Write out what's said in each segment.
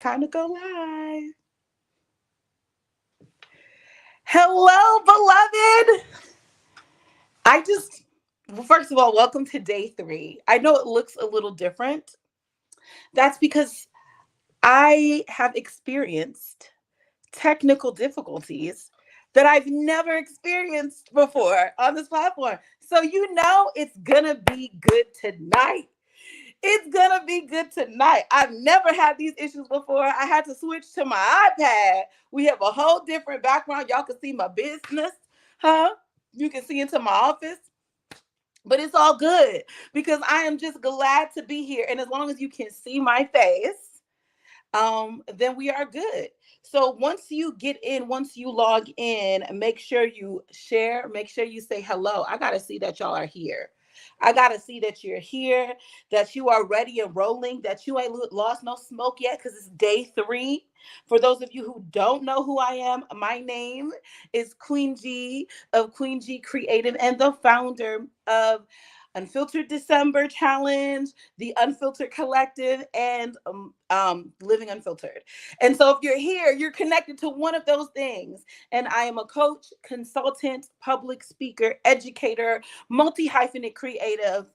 Time to go live. Hello, beloved. First of all, welcome to day 3. I know it looks a little different. That's because I have experienced technical difficulties that I've never experienced before on this platform. So, it's going to be good tonight. It's gonna be good tonight. I've never had these issues before. I had to switch to my iPad. We have a whole different background. Y'all can see my business, huh? You can see into my office. But it's all good because I am just glad to be here. And as long as you can see my face, then we are good. So once you log in, make sure you share, make sure you say hello. I gotta see that y'all are here. I gotta see that you're here, that you are ready and rolling, that you ain't lost no smoke yet, because it's day 3. For those of you who don't know who I am, my name is Queen G of Queen G Creative and the founder of Unfiltered December Challenge, the Unfiltered Collective, and Living Unfiltered. And so if you're here, you're connected to one of those things. And I am a coach, consultant, public speaker, educator, multi-hyphenate creative.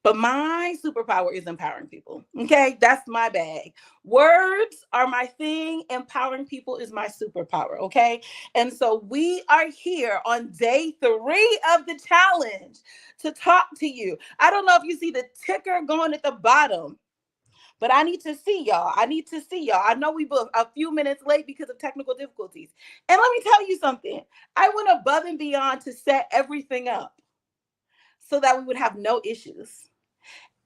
But my superpower is empowering people. Okay, that's my bag. Words are my thing. Empowering people is my superpower. Okay, and so we are here on day 3 of the challenge to talk to you. I don't know if you see the ticker going at the bottom, but I need to see y'all. I know we were a few minutes late because of technical difficulties. And let me tell you something. I went above and beyond to set everything up so that we would have no issues.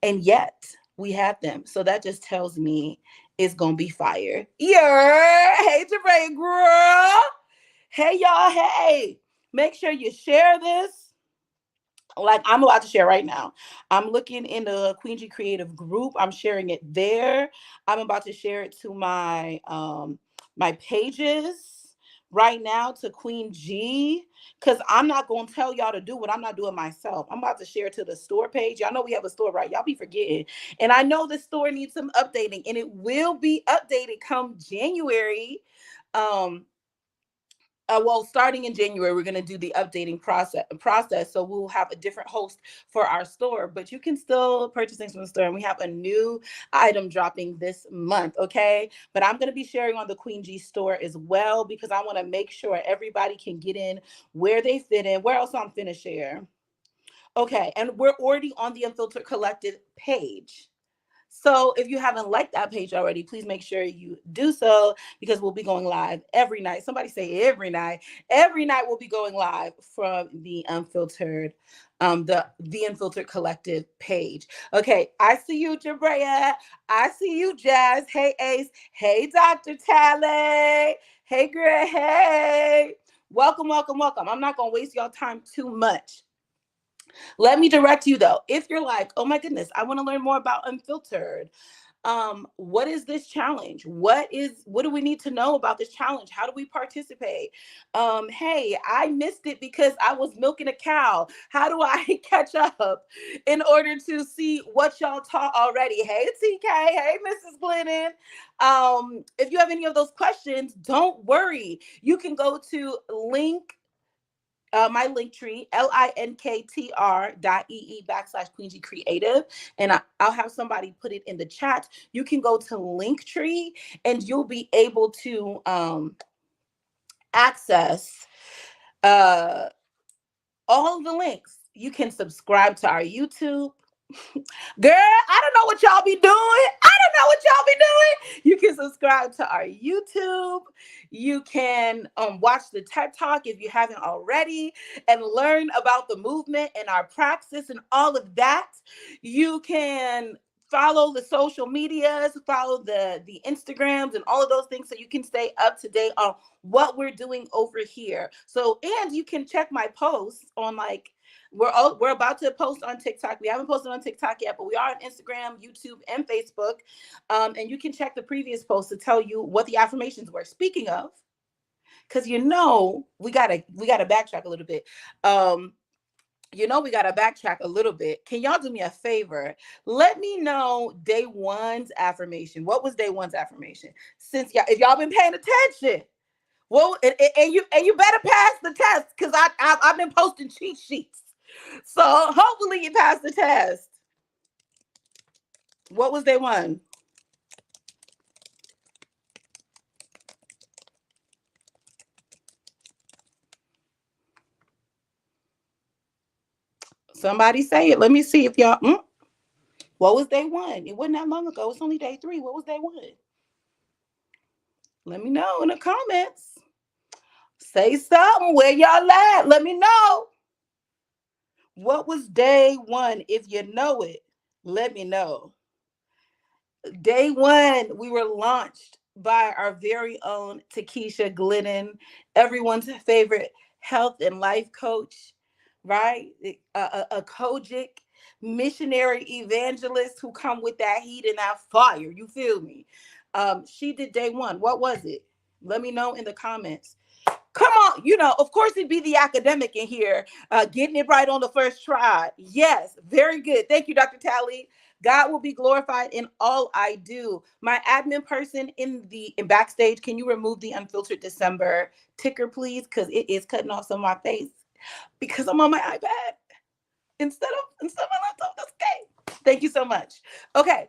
And yet we have them. So that just tells me it's going to be fire. Yeah. Hey, Jabray, girl. Hey, y'all. Hey, make sure you share this. Like I'm about to share right now. I'm looking in the Queen G Creative group. I'm sharing it there. I'm about to share it to my pages right now to Queen G, because I'm not going to tell y'all to do what I'm not doing myself. I'm about to share it to the store page. Y'all know we have a store, right? Y'all be forgetting. And I know the store needs some updating, and it will be updated come January. Starting in January, we're going to do the updating process. So we'll have a different host for our store, but you can still purchase things from the store. And we have a new item dropping this month. Okay. But I'm going to be sharing on the Queen G store as well, because I want to make sure everybody can get in where they fit in. Where else I'm finna share? Okay. And we're already on the Unfiltered Collective page. So if you haven't liked that page already, please make sure you do so, because we'll be going live every night. Somebody say every night. Every night we'll be going live from the the Unfiltered Collective page. Okay, I see you, Jabrea. I see you, Jazz. Hey, Ace. Hey, Dr. Tally. Hey, Greg. Hey. Welcome, welcome, welcome. I'm not going to waste y'all time too much. Let me direct you though. If you're like, oh my goodness, I want to learn more about Unfiltered. What is this challenge? What do we need to know about this challenge? How do we participate? Hey, I missed it because I was milking a cow. How do I catch up in order to see what y'all taught already? Hey, TK. Hey, Mrs. Glennon. If you have any of those questions, don't worry. You can go to my link tree, linktr.ee/Queen Creative. And I'll have somebody put it in the chat. You can go to Linktree and you'll be able to access all of the links. You can subscribe to our YouTube. Girl, I don't know what y'all be doing. You can subscribe to our YouTube. You can watch the TED Talk if you haven't already, and learn about the movement and our praxis and all of that. You can follow the social medias, follow the Instagrams and all of those things, so you can stay up to date on what we're doing over here. So, and you can check my posts on we're about to post on TikTok. We haven't posted on TikTok yet, but we are on Instagram, YouTube, and Facebook. And you can check the previous posts to tell you what the affirmations were. Speaking of, because we gotta backtrack a little bit. We got to backtrack a little bit. Can y'all do me a favor? Let me know day one's affirmation. What was day one's affirmation? Since y'all, if y'all been paying attention, well, and you better pass the test because I've been posting cheat sheets. So hopefully you pass the test. What was day one? Somebody say it. Let me see if y'all. What was day one? It wasn't that long ago. It's only day three. What was day one? Let me know in the comments. Say something. Where y'all at? Let me know. What was day one? If you know it, let me know. Day one, we were launched by our very own Takesha Glidden, everyone's favorite health and life coach, right? A Kojic missionary evangelist who come with that heat and that fire. You feel me? She did day one. What was it? Let me know in the comments. Come on, of course it'd be the academic in here, getting it right on the first try. Yes, very good. Thank you, Dr. Tally. God will be glorified in all I do. My admin person in backstage, can you remove the Unfiltered December ticker, please? Because it is cutting off some of my face because I'm on my iPad instead of my laptop. That's okay. Thank you so much. Okay.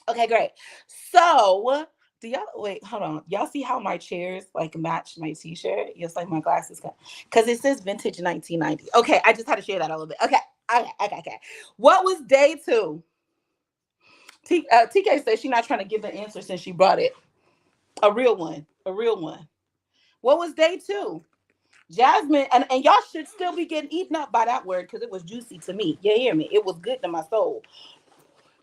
Okay, great. So, do y'all wait? Hold on. Y'all see how my chairs like match my t-shirt? It's like my glasses because it says vintage 1990. Okay, I just had to share that a little bit. Okay. What was day two? TK says she's not trying to give the answer since she brought it. A real one. A real one. What was day two? Jasmine, and y'all should still be getting eaten up by that word because it was juicy to me. You hear me? It was good to my soul.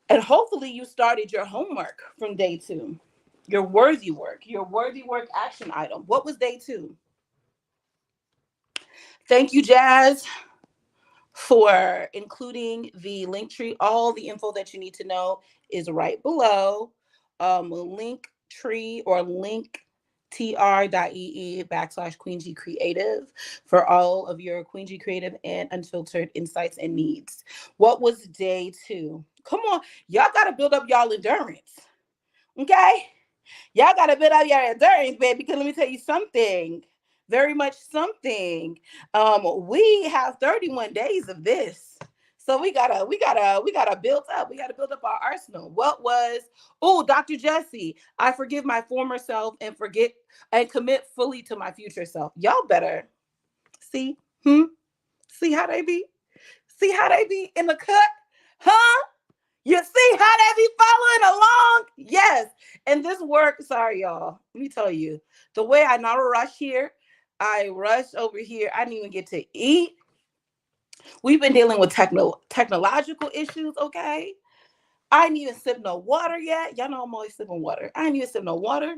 And hopefully you started your homework from day two. Your worthy work action item. What was day two? Thank you, Jazz, for including the link tree. All the info that you need to know is right below. Link tree or link tr.ee/Queen G Creative for all of your Queen G Creative and Unfiltered insights and needs. What was day two? Come on, y'all got to build up y'all endurance. Okay? Y'all got to build up your endurance, baby, because let me tell you something. Very much something. We have 31 days of this. So we gotta build up. We gotta build up our arsenal. What was Dr. Jesse? I forgive my former self and forget and commit fully to my future self. Y'all better see. See how they be? See how they be in the cut? Huh? You see how they be following along? Yes. And this work, sorry, y'all. Let me tell you, the way I not rush here, I rush over here. I didn't even get to eat. We've been dealing with technological issues, okay? I didn't even sip no water yet. Y'all know I'm always sipping water. I didn't even sip no water.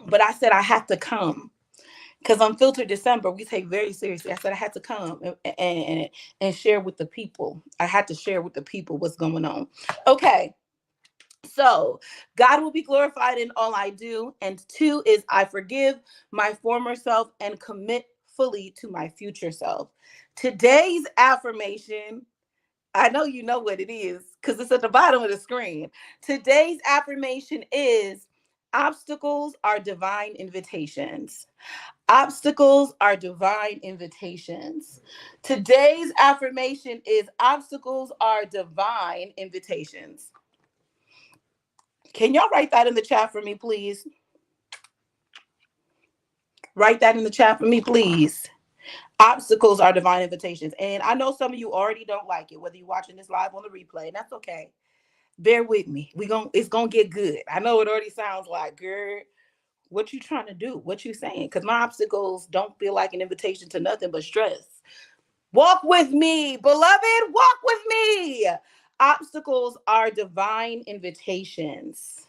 But I said I had to come because Unfiltered December we take very seriously. I said I had to come and share with the people. I had to share with the people what's going on. Okay. So God will be glorified in all I do. And two is I forgive my former self and commit fully to my future self. Today's affirmation, I know you know what it is because it's at the bottom of the screen. Today's affirmation is obstacles are divine invitations. Obstacles are divine invitations. Today's affirmation is obstacles are divine invitations. Can y'all write that in the chat for me, please? Write that in the chat for me, please. Obstacles are divine invitations. And I know some of you already don't like it, whether you're watching this live on the replay, and that's okay. Bear with me. It's gonna get good. I know it already sounds like, girl, what you trying to do? What you saying? Because my obstacles don't feel like an invitation to nothing but stress. Walk with me, beloved. Walk with me. Obstacles are divine invitations.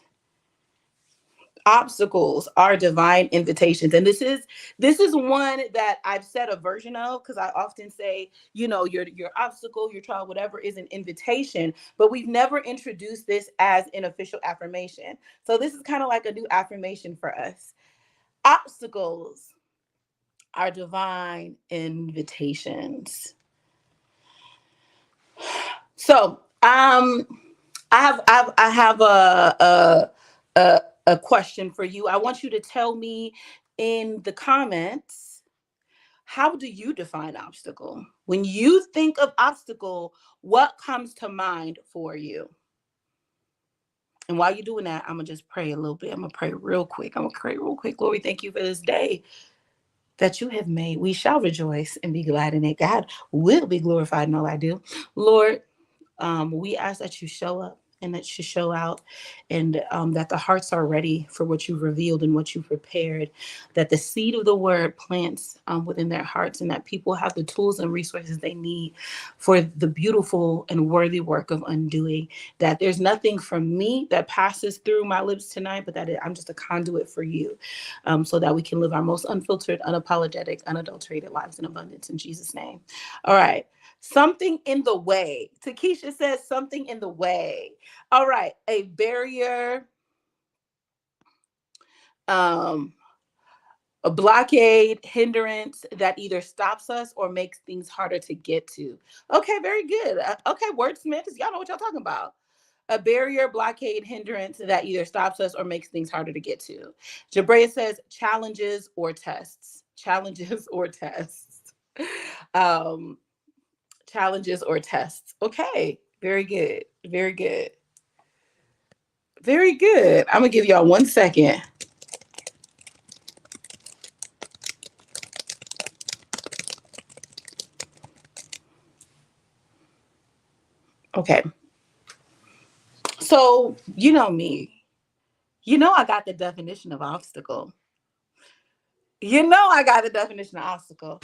Obstacles are divine invitations, and this is one that I've said a version of because I often say, your obstacle, your trial, whatever, is an invitation, but we've never introduced this as an official affirmation. So this is kind of like a new affirmation for us. Obstacles our divine invitations. So, I have a question for you. I want you to tell me in the comments, how do you define obstacle? When you think of obstacle, what comes to mind for you? And while you're doing that, I'm gonna just pray a little bit. I'm gonna pray real quick. Lord, we thank you for this day that you have made. We shall rejoice and be glad in it. God will be glorified in all I do. Lord, we ask that you show up and that you show out, and that the hearts are ready for what you've revealed and what you've prepared, that the seed of the word plants within their hearts, and that people have the tools and resources they need for the beautiful and worthy work of undoing, that there's nothing from me that passes through my lips tonight, but that I'm just a conduit for you, so that we can live our most unfiltered, unapologetic, unadulterated lives in abundance in Jesus' name. All right. Something in the way. Takesha says something in the way. All right. A barrier, um, a blockade, hindrance that either stops us or makes things harder to get to. Okay, very good. Okay, wordsmiths, y'all know what y'all talking about. A barrier, blockade, hindrance that either stops us or makes things harder to get to. Jabrea says challenges or tests. Challenges or tests. Um, Challenges or tests. Okay, very good. Very good. Very good. I'm going to give y'all 1 second. Okay. So, you know me. You know I got the definition of obstacle. You know I got the definition of obstacle.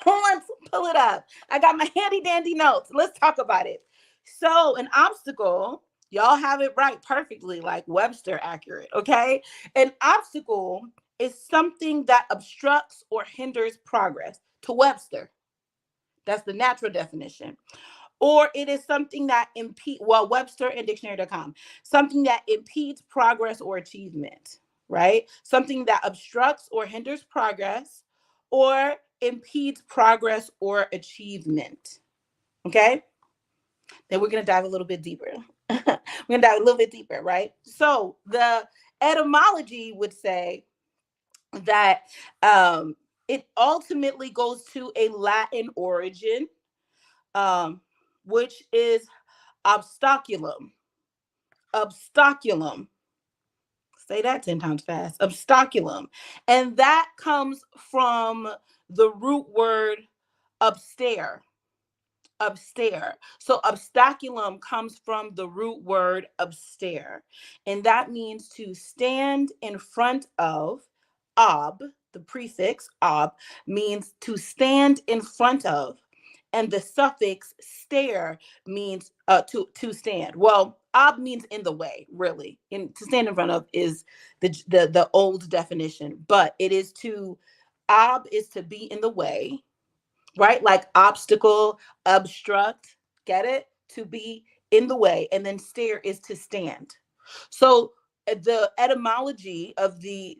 Let's pull it up. I got my handy dandy notes. Let's talk about it. So, an obstacle, y'all have it right perfectly, like Webster accurate, okay? An obstacle is something that obstructs or hinders progress to Webster. That's the natural definition. Or it is something that impedes, well, Webster and dictionary.com, something that impedes progress or achievement, right? Something that obstructs or hinders progress or impedes progress or achievement. Okay? Then we're going to dive a little bit deeper. We're going to dive a little bit deeper, right? So the etymology would say that it ultimately goes to a Latin origin, um, which is obstaculum. Obstaculum. Say that 10 times fast. Obstaculum. And that comes from the root word upstare. Upstare. So obstaculum comes from the root word upstare. And that means to stand in front of. Ob, the prefix ob, means to stand in front of. And the suffix stare means to stand. Well, ob means in the way, really. And to stand in front of is the old definition, but it is to ob is to be in the way, right? Like obstacle, obstruct, get it? To be in the way, and then stare is to stand. So the etymology of the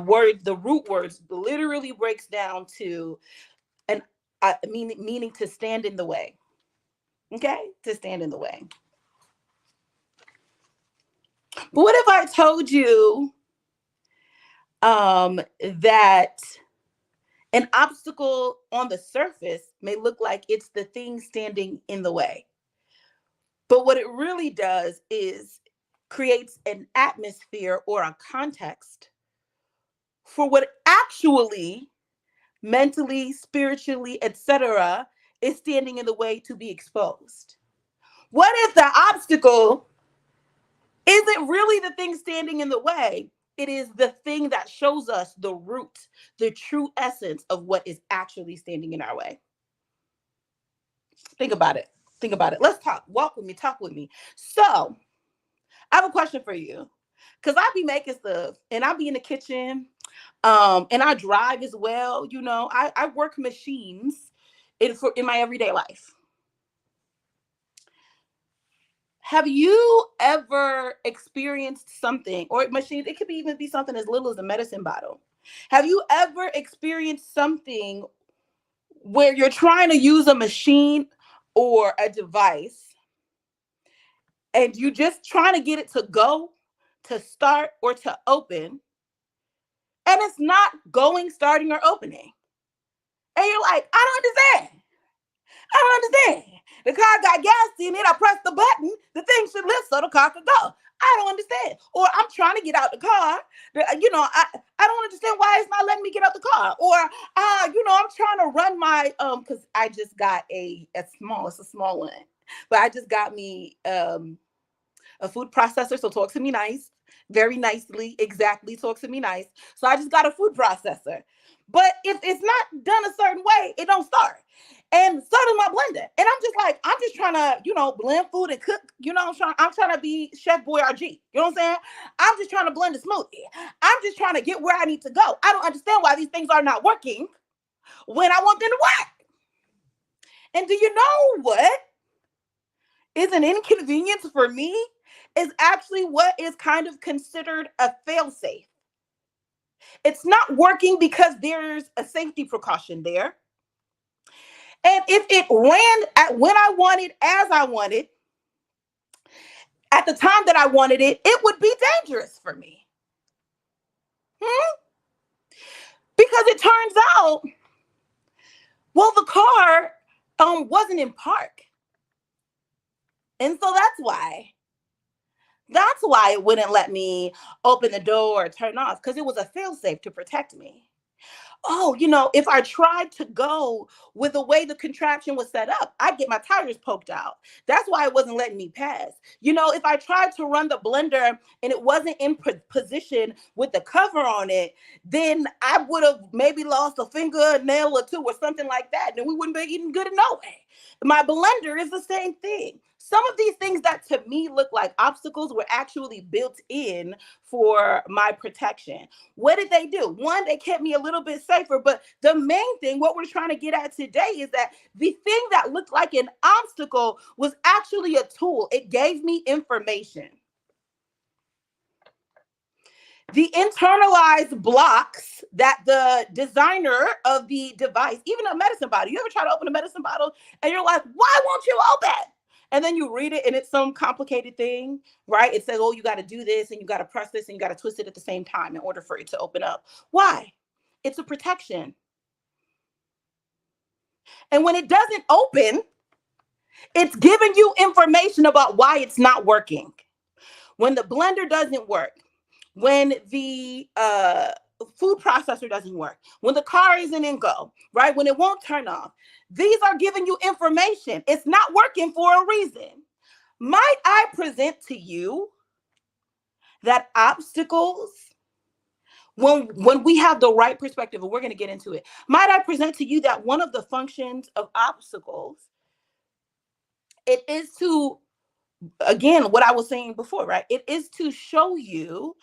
word, the root words literally breaks down to an meaning to stand in the way. Okay, to stand in the way. But what if I told you that an obstacle on the surface may look like it's the thing standing in the way, but what it really does is creates an atmosphere or a context for what actually mentally, spiritually, etc., is standing in the way to be exposed? What if the obstacle isn't really the thing standing in the way? It is the thing that shows us the root, the true essence of what is actually standing in our way. Think about it. Think about it. Let's talk. Walk with me. Talk with me. So, I have a question for you. Because I be making stuff and I be in the kitchen, and I drive as well. You know, I work machines in my everyday life. Have you ever experienced something, or machines? It could be even be something as little as a medicine bottle. Have you ever experienced something where you're trying to use a machine or a device and you just trying to get it to go, to start, or to open, and it's not going, starting, or opening? And you're like, I don't understand. I don't understand. The car got gas in it. I pressed the button. The thing should lift so the car could go. I don't understand. Or I'm trying to get out the car. I don't understand why it's not letting me get out the car. Or I'm trying to run my because I just got it's a small one, but I just got me a food processor. So talk to me nice, very nicely, exactly. Talk to me nice. So I just got a food processor. But if it's not done a certain way, it don't start. And so does my blender. And I'm just trying to, blend food and cook. I'm trying to be Chef Boyardee. You know what I'm saying? I'm just trying to blend a smoothie. I'm just trying to get where I need to go. I don't understand why these things are not working when I want them to work. And do you know what is an inconvenience for me? Is actually what is kind of considered a fail-safe. It's not working because there's a safety precaution there. And if it ran at when I wanted, as I wanted, at the time that I wanted it, it would be dangerous for me. Because it turns out, well, the car wasn't in park. And so that's why it wouldn't let me open the door or turn off, because it was a fail-safe to protect me. Oh, if I tried to go with the way the contraption was set up, I'd get my tires poked out. That's why it wasn't letting me pass. If I tried to run the blender and it wasn't in position with the cover on it, then I would have maybe lost a finger, a nail or two or something like that. And we wouldn't be eating good in no way. My blender is the same thing. Some of these things that to me look like obstacles were actually built in for my protection. What did they do? One, they kept me a little bit safer. But the main thing, what we're trying to get at today, is that the thing that looked like an obstacle was actually a tool. It gave me information. The internalized blocks that the designer of the device, even a medicine bottle, you ever try to open a medicine bottle and you're like, why won't you open? And then you read it and it's some complicated thing, right? It says, oh, you got to do this and you got to press this and you got to twist it at the same time in order for it to open up. Why? It's a protection. And when it doesn't open, it's giving you information about why it's not working. When the blender doesn't work, when the food processor doesn't work, when the car isn't in go, right? When it won't turn off, these are giving you information. It's not working for a reason. Might I present to you that obstacles, when we have the right perspective, and we're going to get into it, might I present to you that one of the functions of obstacles, it is to, again, what I was saying before, right? It is to show you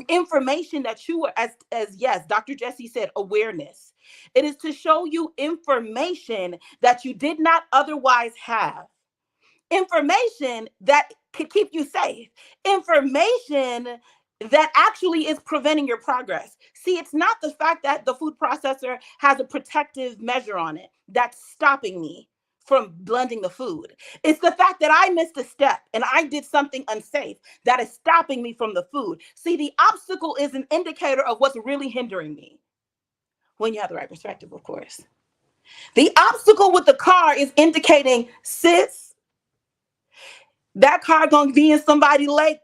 information that you were, as yes, Dr. Jesse said, awareness. It is to show you information that you did not otherwise have. Information that could keep you safe. Information that actually is preventing your progress. See, it's not the fact that the food processor has a protective measure on it that's stopping me from blending the food. It's the fact that I missed a step and I did something unsafe that is stopping me from the food. See, the obstacle is an indicator of what's really hindering me. When you have the right perspective, of course. The obstacle with the car is indicating, sis, that car gonna be in somebody's lake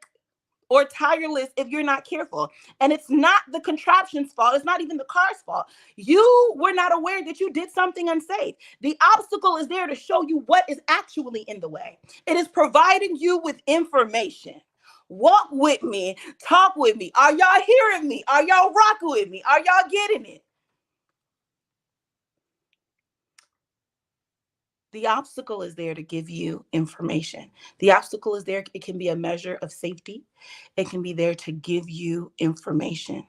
or tireless if you're not careful. And it's not the contraption's fault. It's not even the car's fault. You were not aware that you did something unsafe. The obstacle is there to show you what is actually in the way. It is providing you with information. Walk with me, talk with me. Are y'all hearing me? Are y'all rocking with me? Are y'all getting it? The obstacle is there to give you information. The obstacle is there. It can be a measure of safety. It can be there to give you information.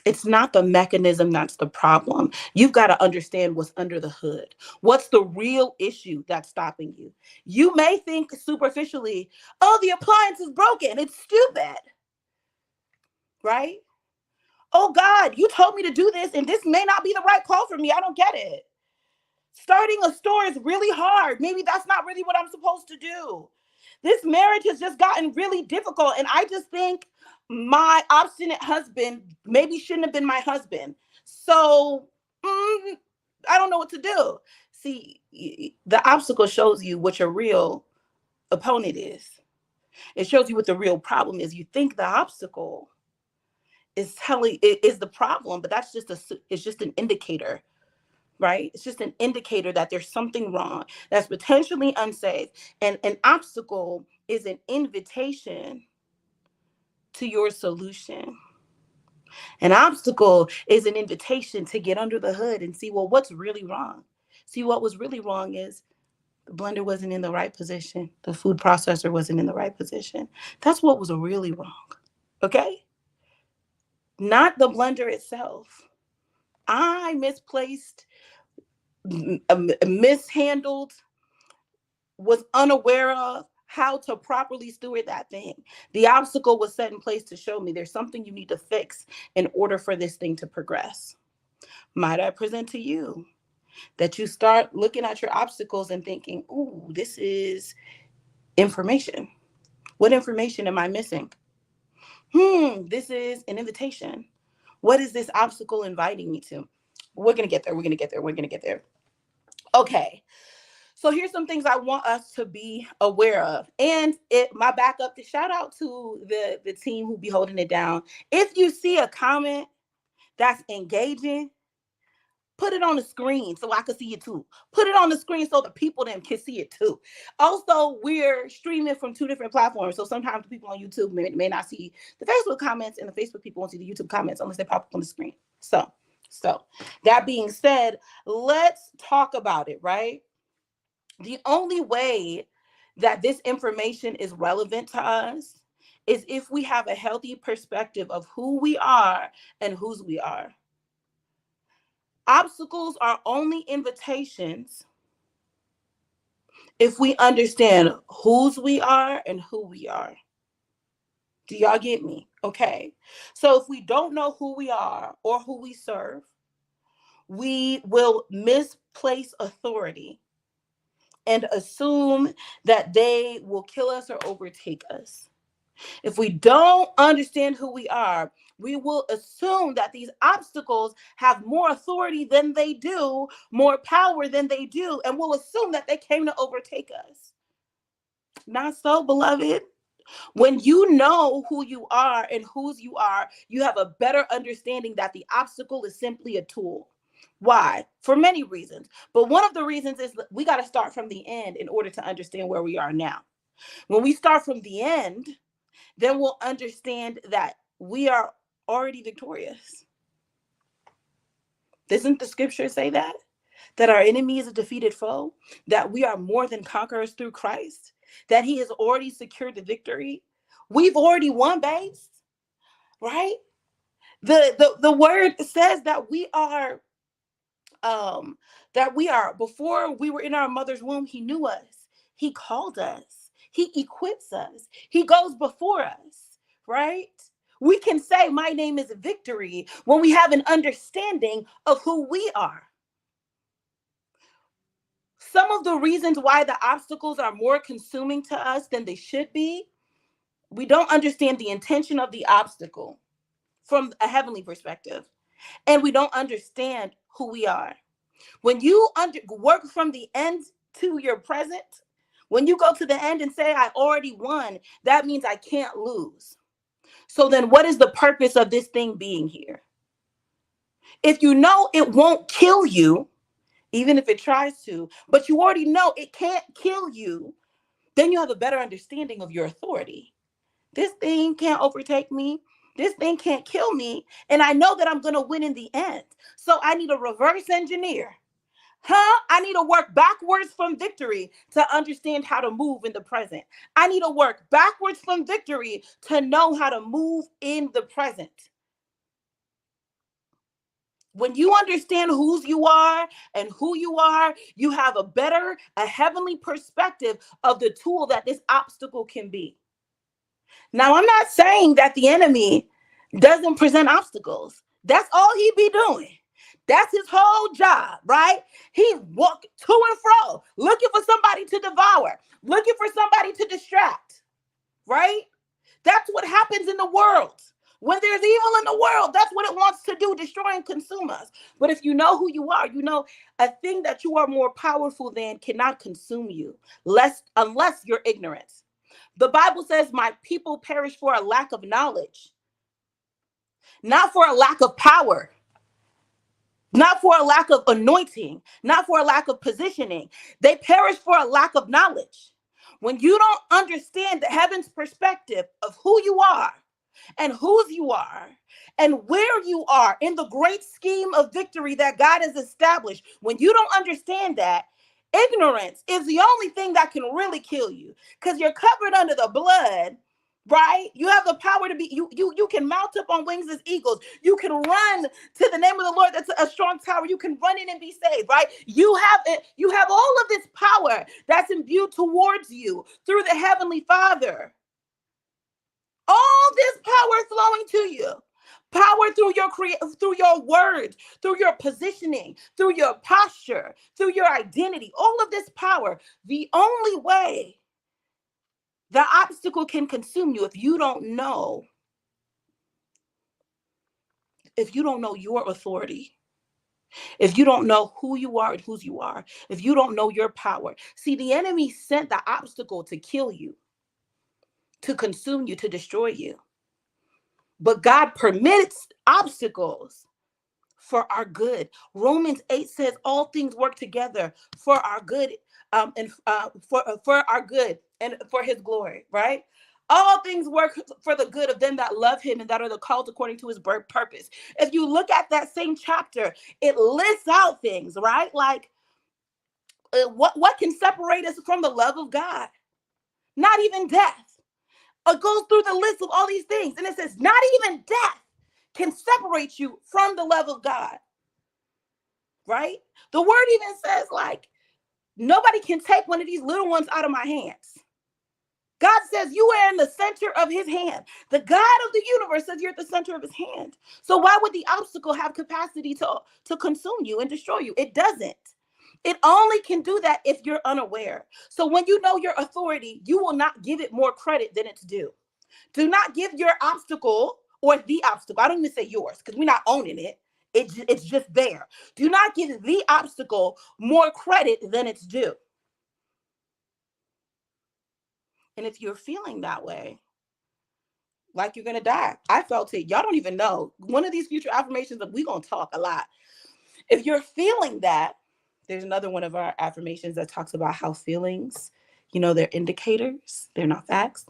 It's not the mechanism that's the problem. You've got to understand what's under the hood. What's the real issue that's stopping you? You may think superficially, oh, the appliance is broken. It's stupid. Right? Oh God, you told me to do this and this may not be the right call for me. I don't get it. Starting a store is really hard. Maybe that's not really what I'm supposed to do. This marriage has just gotten really difficult. And I just think my obstinate husband maybe shouldn't have been my husband. So I don't know what to do. See, the obstacle shows you what your real opponent is. It shows you what the real problem is. You think the obstacle is telling it is the problem, but that's just it's just an indicator, right? It's just an indicator that there's something wrong that's potentially unsafe. And an obstacle is an invitation to your solution. An obstacle is an invitation to get under the hood and see, well, what's really wrong? See, what was really wrong is the blender wasn't in the right position. The food processor wasn't in the right position. That's what was really wrong. Okay? Not the blender itself. I misplaced, mishandled, was unaware of how to properly steward that thing. The obstacle was set in place to show me there's something you need to fix in order for this thing to progress. Might I present to you that you start looking at your obstacles and thinking, ooh, this is information. What information am I missing? This is an invitation. What is this obstacle inviting me to? We're going to get there. We're going to get there. We're going to get there. Okay. So here's some things I want us to be aware of. And my backup, to shout out to the team who be holding it down. If you see a comment that's engaging, put it on the screen so I can see it too. Put it on the screen so the people then can see it too. Also, we're streaming from 2 different platforms. So sometimes the people on YouTube may not see the Facebook comments, and the Facebook people won't see the YouTube comments unless they pop up on the screen. So that being said, let's talk about it, right? The only way that this information is relevant to us is if we have a healthy perspective of who we are and whose we are. Obstacles are only invitations if we understand whose we are and who we are. Do y'all get me? Okay. So if we don't know who we are or who we serve, we will misplace authority and assume that they will kill us or overtake us. If we don't understand who we are, we will assume that these obstacles have more authority than they do, more power than they do, and we'll assume that they came to overtake us. Not so, beloved. When you know who you are and whose you are, you have a better understanding that the obstacle is simply a tool. Why? For many reasons. But one of the reasons is we got to start from the end in order to understand where we are now. When we start from the end, then we'll understand that we are already victorious. Doesn't the scripture say that? That our enemy is a defeated foe, that we are more than conquerors through Christ, that he has already secured the victory. We've already won, babes, right? The word says that we are, before we were in our mother's womb, he knew us, he called us, he equips us, he goes before us, right? We can say my name is Victory when we have an understanding of who we are. Some of the reasons why the obstacles are more consuming to us than they should be, we don't understand the intention of the obstacle from a heavenly perspective, and we don't understand who we are. When you work from the end to your present, when you go to the end and say, I already won, that means I can't lose. So then what is the purpose of this thing being here? If you know it won't kill you, even if it tries to, but you already know it can't kill you, then you have a better understanding of your authority. This thing can't overtake me. This thing can't kill me. And I know that I'm going to win in the end. So I need a reverse engineer. I need to work backwards from victory to understand how to move in the present. I need to work backwards from victory to know how to move in the present. When you understand whose you are and who you are, you have a heavenly perspective of the tool that this obstacle can be. Now, I'm not saying that the enemy doesn't present obstacles. That's all he be doing. That's his whole job, right? He walk to and fro, looking for somebody to devour, looking for somebody to distract, right? That's what happens in the world. When there's evil in the world, that's what it wants to do, destroy and consume us. But if you know who you are, you know a thing that you are more powerful than cannot consume you, unless you're ignorant. The Bible says, my people perish for a lack of knowledge, not for a lack of power, not for a lack of anointing, not for a lack of positioning. They perish for a lack of knowledge. When you don't understand the heaven's perspective of who you are and whose you are and where you are in the great scheme of victory that God has established, when you don't understand that, ignorance is the only thing that can really kill you, because you're covered under the blood. Right? You have the power to be, you can mount up on wings as eagles. You can run to the name of the Lord. That's a strong tower. You can run in and be saved, right? You have it, you have all of this power that's imbued towards you through the Heavenly Father. All this power flowing to you. Power through through your words, through your positioning, through your posture, through your identity. All of this power. The only way the obstacle can consume you, if you don't know your authority, if you don't know who you are and whose you are, if you don't know your power. See, the enemy sent the obstacle to kill you, to consume you, to destroy you. But God permits obstacles for our good. Romans 8 says all things work together for our good, and for our good and for his glory, right? All things work for the good of them that love him and that are the called according to his purpose. If you look at that same chapter, it lists out things, right? Like what can separate us from the love of God? Not even death. It goes through the list of all these things, and it says not even death can separate you from the love of God. Right? The word even says, like, nobody can take one of these little ones out of my hands. God says you are in the center of his hand. The God of the universe says you're at the center of his hand. So why would the obstacle have capacity to consume you and destroy you? It doesn't. It only can do that if you're unaware. So when you know your authority, you will not give it more credit than it's due. Do not give your obstacle, or the obstacle, I don't even say yours, because we're not owning it. It's just there. Do not give the obstacle more credit than it's due. And if you're feeling that way, like you're going to die, I felt it. Y'all don't even know. One of these future affirmations, we're going to talk a lot. If you're feeling that, there's another one of our affirmations that talks about how feelings, they're indicators. They're not facts.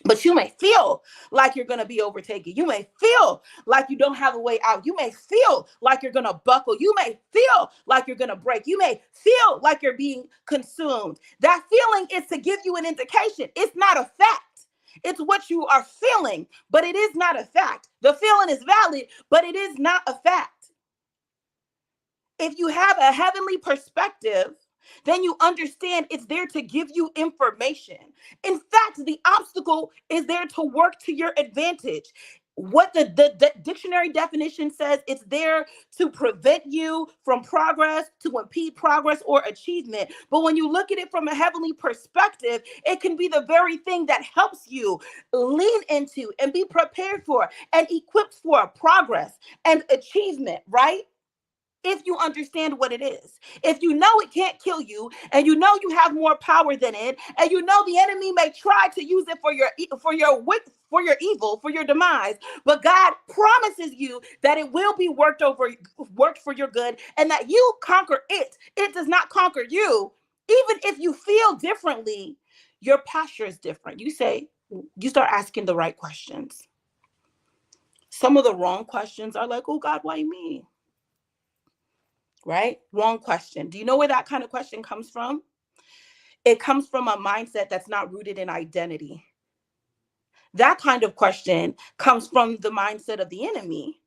But you may feel like you're going to be overtaken. You may feel like you don't have a way out. You may feel like you're going to buckle. You may feel like you're going to break. You may feel like you're being consumed. That feeling is to give you an indication. It's not a fact. It's what you are feeling, but it is not a fact. The feeling is valid, but it is not a fact. If you have a heavenly perspective, then you understand it's there to give you information. In fact, the obstacle is there to work to your advantage. What the dictionary definition says, it's there to prevent you from progress, to impede progress or achievement. But when you look at it from a heavenly perspective, it can be the very thing that helps you lean into and be prepared for and equipped for progress and achievement, right? If you understand what it is, if you know it can't kill you, and you know you have more power than it, and you know the enemy may try to use it for your evil, for your demise, but God promises you that it will be worked for your good, and that you conquer it. It does not conquer you. Even if you feel differently, your posture is different. You start asking the right questions. Some of the wrong questions are like, oh God, why me? Right? Wrong question. Do you know where that kind of question comes from? It comes from a mindset that's not rooted in identity. That kind of question comes from the mindset of the enemy,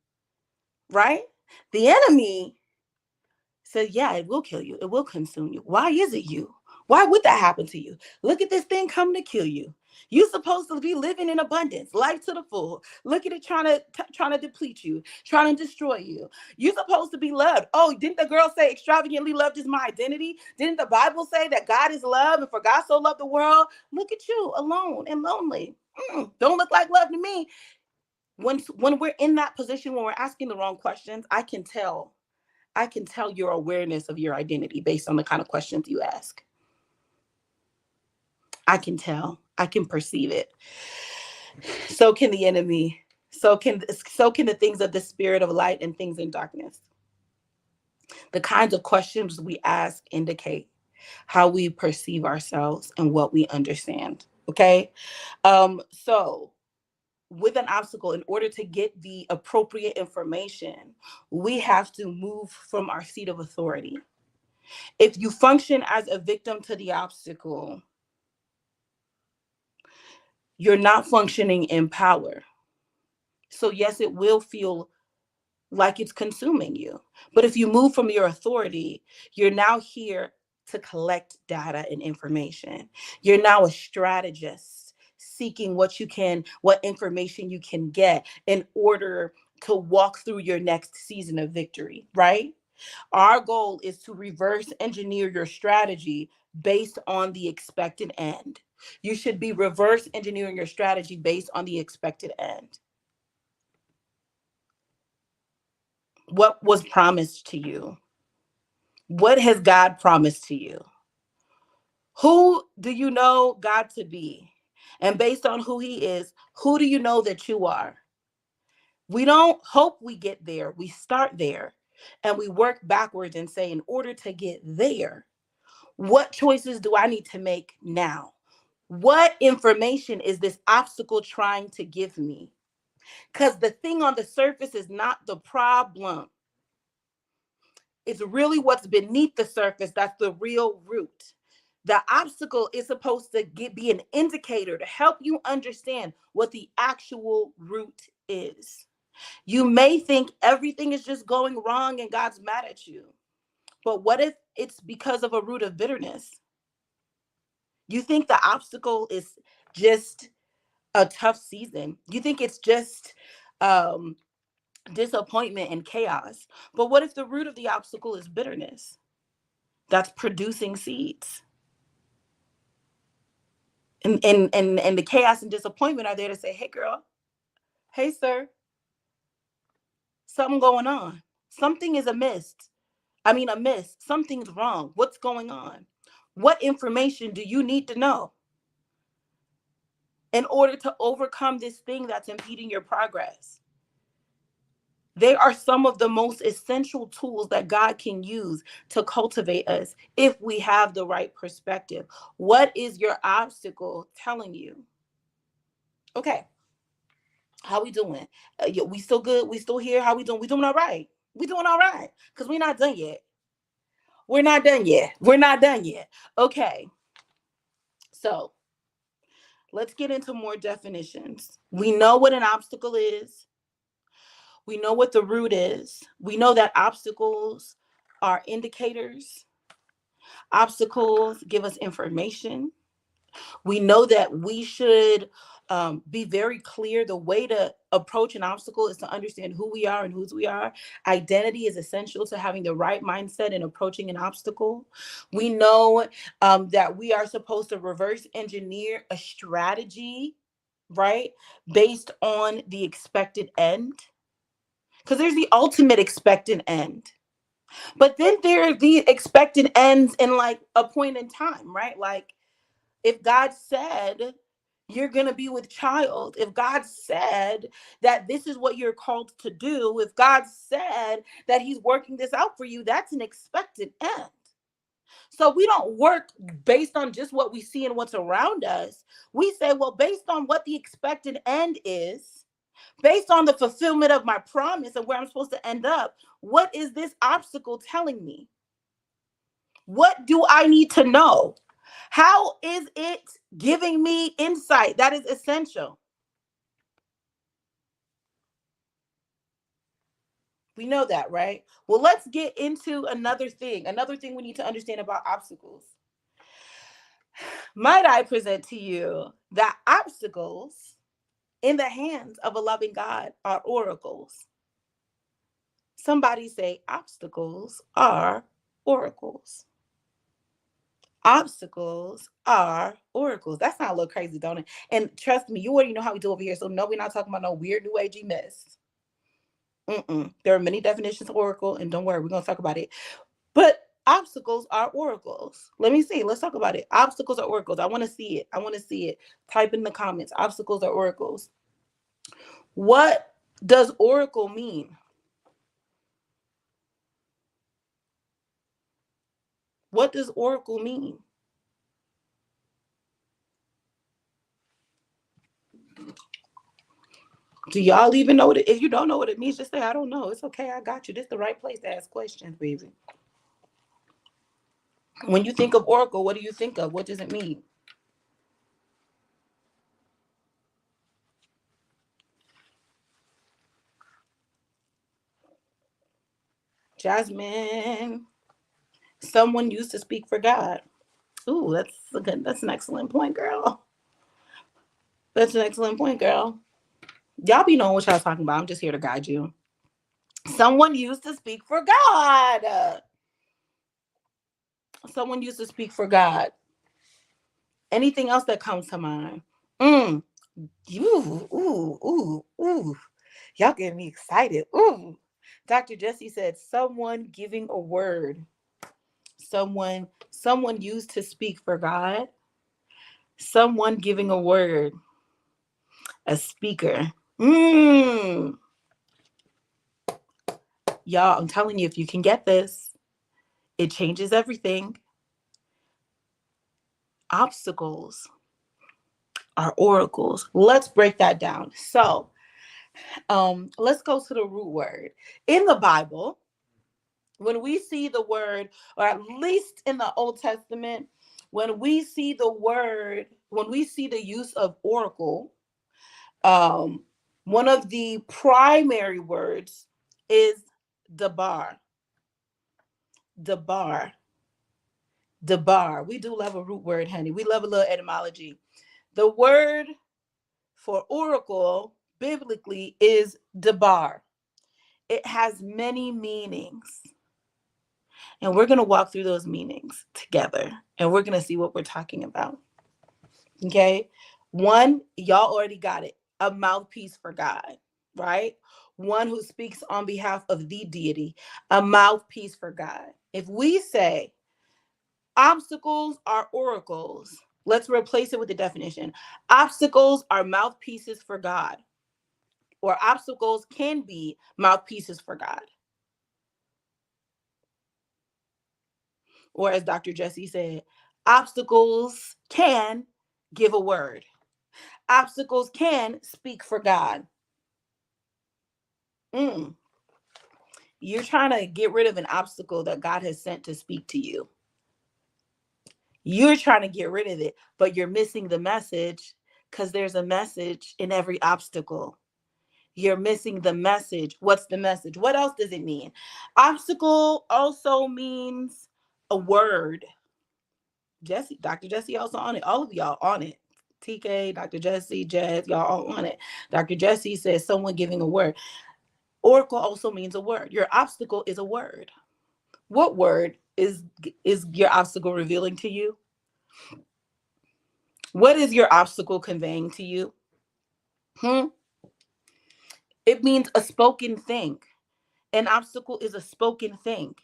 right? The enemy says, yeah, it will kill you. It will consume you. Why is it you? Why would that happen to you? Look at this thing coming to kill you. You're supposed to be living in abundance, life to the full. Look at it trying to deplete you, trying to destroy you. You're supposed to be loved. Oh, didn't the girl say extravagantly loved is my identity? Didn't the Bible say that God is love and for God so loved the world? Look at you alone and lonely. Don't look like love to me. When we're in that position, when we're asking the wrong questions, I can tell. I can tell your awareness of your identity based on the kind of questions you ask. I can tell. I can perceive it. So can the enemy. So can the things of the spirit of light and things in darkness. The kinds of questions we ask indicate how we perceive ourselves and what we understand. Okay. So with an obstacle, in order to get the appropriate information, we have to move from our seat of authority. If you function as a victim to the obstacle, you're not functioning in power. So, yes, it will feel like it's consuming you. But if you move from your authority, you're now here to collect data and information. You're now a strategist seeking what information you can get in order to walk through your next season of victory, right? Our goal is to reverse engineer your strategy based on the expected end. You should be reverse engineering your strategy based on the expected end. What was promised to you? What has God promised to you? Who do you know God to be? And based on who he is, who do you know that you are? We don't hope we get there. We start there and we work backwards and say, in order to get there, what choices do I need to make now? What information is this obstacle trying to give me? Because the thing on the surface is not the problem. It's really what's beneath the surface that's the real root. The obstacle is supposed to be an indicator to help you understand what the actual root is. You may think everything is just going wrong and God's mad at you. But what if it's because of a root of bitterness? You think the obstacle is just a tough season. You think it's just um, disappointment and chaos. But what if the root of the obstacle is bitterness that's producing seeds? And the chaos and disappointment are there to say, hey, girl, hey, sir, something going on. Something is amiss. Amiss. Something's wrong. What's going on? What information do you need to know in order to overcome this thing that's impeding your progress? They are some of the most essential tools that God can use to cultivate us if we have the right perspective. What is your obstacle telling you? Okay, how we doing? We still good? We still here? How we doing? We doing all right? We doing all right? Because we're not done yet. We're not done yet. We're not done yet. Okay, so let's get into more definitions. We know what an obstacle is. We know what the root is. We know that obstacles are indicators. Obstacles give us information. We know that we should be very clear. The way to approach an obstacle is to understand who we are and whose we are. Identity is essential to having the right mindset in approaching an obstacle. We know that we are supposed to reverse engineer a strategy, right, based on the expected end. Because there's the ultimate expected end. But then there are the expected ends in like a point in time, right? Like if God said you're going to be with child, if God said that this is what you're called to do, if God said that he's working this out for you, that's an expected end. So we don't work based on just what we see and what's around us. We say, well, based on what the expected end is, based on the fulfillment of my promise and where I'm supposed to end up, what is this obstacle telling me? What do I need to know? How is it giving me insight that is essential? We know that, right? Well, let's get into another thing we need to understand about obstacles. Might I present to you that obstacles in the hands of a loving God are oracles? Somebody say obstacles are oracles. Obstacles are oracles. That sounds a little crazy, don't it? And trust me, you already know how we do over here. So no, we're not talking about no weird new agey mess. There are many definitions of oracle, and don't worry, we're gonna talk about it. But obstacles are oracles. Let me see. Let's talk about it. Obstacles are oracles. I want to see it. I want to see it. Type in the comments. Obstacles are oracles. What does oracle mean? What does oracle mean? Do y'all even know what it? If you don't know what it means, just say I don't know. It's okay. I got you. This is the right place to ask questions, baby. When you think of oracle, what do you think of? What does it mean? Jasmine. Someone used to speak for God. Ooh, that's an excellent point, girl. That's an excellent point, girl. Y'all be knowing what y'all talking about. I'm just here to guide you. Someone used to speak for God. Someone used to speak for God. Anything else that comes to mind? Mm. Ooh. Y'all getting me excited. Ooh. Dr. Jesse said, someone giving a word. Someone used to speak for God. Someone giving a word. A speaker. Mm. Y'all, I'm telling you, if you can get this, it changes everything. Obstacles are oracles. Let's break that down. So, let's go to the root word. In the Bible, when we see the word, or at least in the Old Testament, when we see the word, when we see the use of oracle, um, one of the primary words is debar. Debar. Debar. We do love a root word, honey. We love a little etymology. The word for oracle biblically is debar. It has many meanings. And we're going to walk through those meanings together. And we're going to see what we're talking about. Okay. One, y'all already got it. A mouthpiece for God, right? One who speaks on behalf of the deity, a mouthpiece for God. If we say obstacles are oracles, let's replace it with the definition. Obstacles are mouthpieces for God, or obstacles can be mouthpieces for God. Or as Dr. Jesse said, obstacles can give a word. Obstacles can speak for God. Mm. You're trying to get rid of an obstacle that God has sent to speak to you. You're trying to get rid of it, but you're missing the message because there's a message in every obstacle. You're missing the message. What's the message? What else does it mean? Obstacle also means a word. Jesse, Dr. Jesse also on it. All of y'all on it. TK, Dr. Jesse, Jazz, y'all all on it. Dr. Jesse says someone giving a word. Oracle also means a word. Your obstacle is a word. What word is your obstacle revealing to you? What is your obstacle conveying to you? It means a spoken thing. An obstacle is a spoken thing.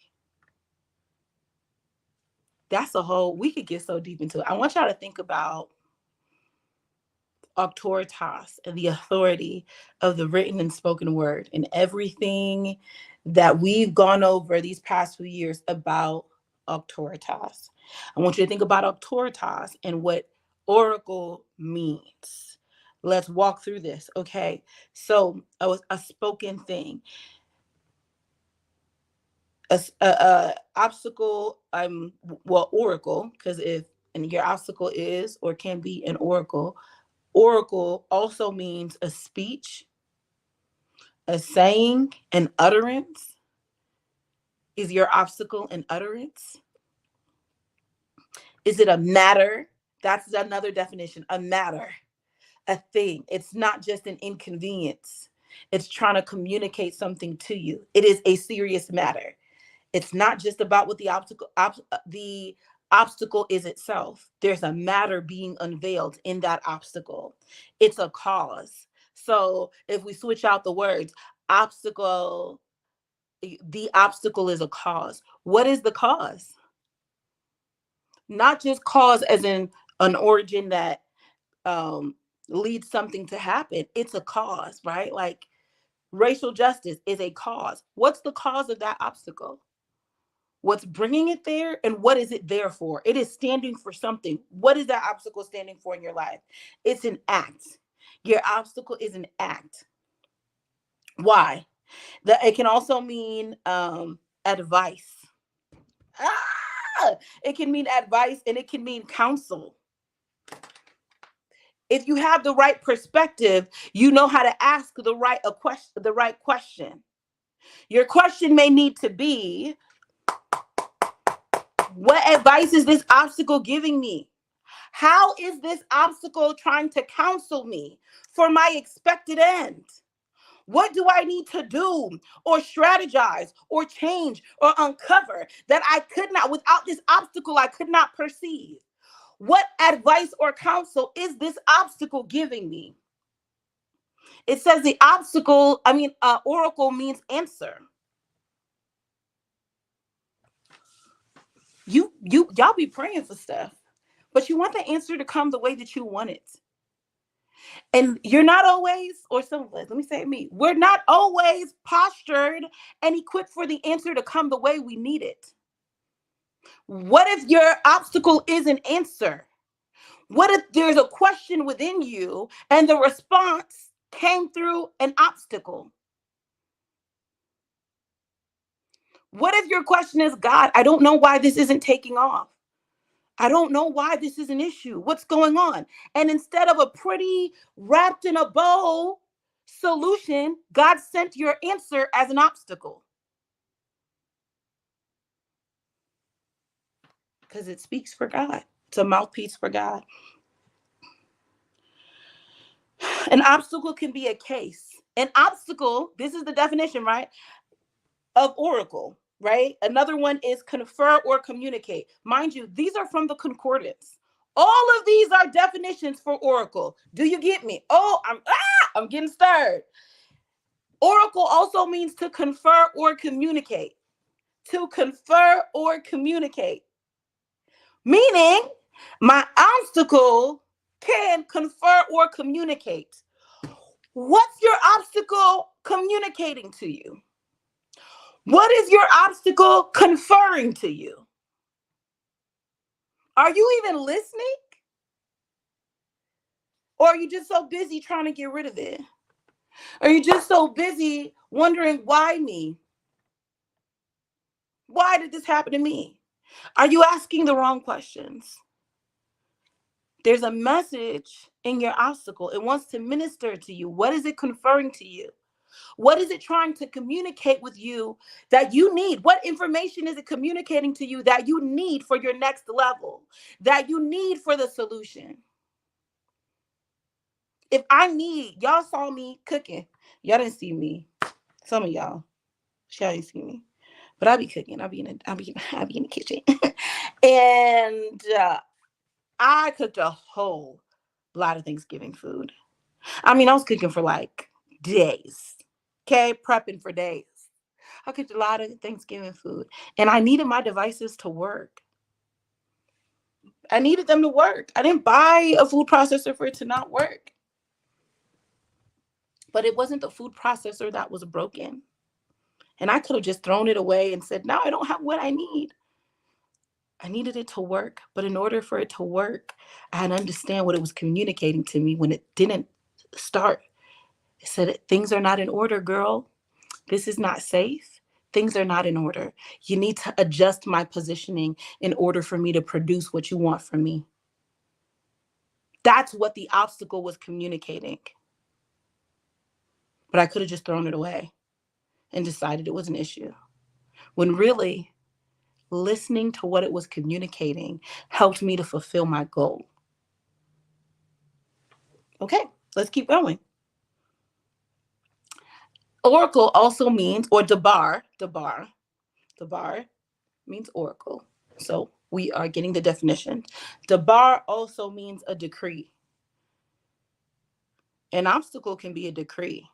That's a whole, we could get so deep into it. I want y'all to think about auctoritas and the authority of the written and spoken word and everything that we've gone over these past few years about auctoritas. I want you to think about auctoritas and what oracle means. Let's walk through this, okay? So a spoken thing, a obstacle, well, oracle, because if and your obstacle is or can be an oracle. Oracle also means a speech, a saying, an utterance. Is your obstacle an utterance? Is it a matter That's another definition, a matter, a thing. It's not just an inconvenience. It's trying to communicate something to you. It is a serious matter. It's not just about what the obstacle is itself. There's a matter being unveiled in that obstacle. It's a cause. So if we switch out the words, obstacle, the obstacle is a cause. What is the cause? Not just cause as in an origin that um, leads something to happen. It's a cause, right? Like racial justice is a cause. What's the cause of that obstacle? What's bringing it there, and what is it there for? It is standing for something. What is that obstacle standing for in your life? It's an act. Your obstacle is an act. Why? It can also mean advice. It can mean advice, and it can mean counsel. If you have the right perspective, you know how to ask the right question. Your question may need to be, what advice is this obstacle giving me? How is this obstacle trying to counsel me for my expected end? What do I need to do or strategize or change or uncover that I could not, without this obstacle, I could not perceive? What advice or counsel is this obstacle giving me? It says the oracle means answer. Y'all be praying for stuff, but you want the answer to come the way that you want it. And you're not always, or some of us, let me say it me, we're not always postured and equipped for the answer to come the way we need it. What if your obstacle is an answer? What if there's a question within you and the response came through an obstacle? What if your question is, God, I don't know why this isn't taking off. I don't know why this is an issue. What's going on? And instead of a pretty wrapped in a bow solution, God sent your answer as an obstacle. Because it speaks for God. It's a mouthpiece for God. An obstacle can be a case. An obstacle, this is the definition, right, of oracle, right? Another one is confer or communicate. Mind you, these are from the concordance. All of these are definitions for oracle. Do you get me? Oh, I'm getting stirred. Oracle also means to confer or communicate. To confer or communicate. Meaning, my obstacle can confer or communicate. What's your obstacle communicating to you? What is your obstacle conferring to you? Are you even listening? Or are you just so busy trying to get rid of it? Are you just so busy wondering, why me? Why did this happen to me? Are you asking the wrong questions? There's a message in your obstacle. It wants to minister to you. What is it conferring to you? What is it trying to communicate with you that you need? What information is it communicating to you that you need for your next level, that you need for the solution? If y'all saw me cooking. Y'all didn't see me. Some of y'all didn't see me. But I be cooking. I be in the kitchen. And I cooked a whole lot of Thanksgiving food. I was cooking for like days. Okay, prepping for days. I cooked a lot of Thanksgiving food, and I needed my devices to work. I needed them to work. I didn't buy a food processor for it to not work. But it wasn't the food processor that was broken. And I could have just thrown it away and said, no, I don't have what I need. I needed it to work. But in order for it to work, I had to understand what it was communicating to me when it didn't start. It said, things are not in order, girl. This is not safe. Things are not in order. You need to adjust my positioning in order for me to produce what you want from me. That's what the obstacle was communicating. But I could have just thrown it away and decided it was an issue. When really, listening to what it was communicating helped me to fulfill my goal. Okay, let's keep going. Oracle also means, or debar means oracle. So we are getting the definition. Debar also means a decree. An obstacle can be a decree.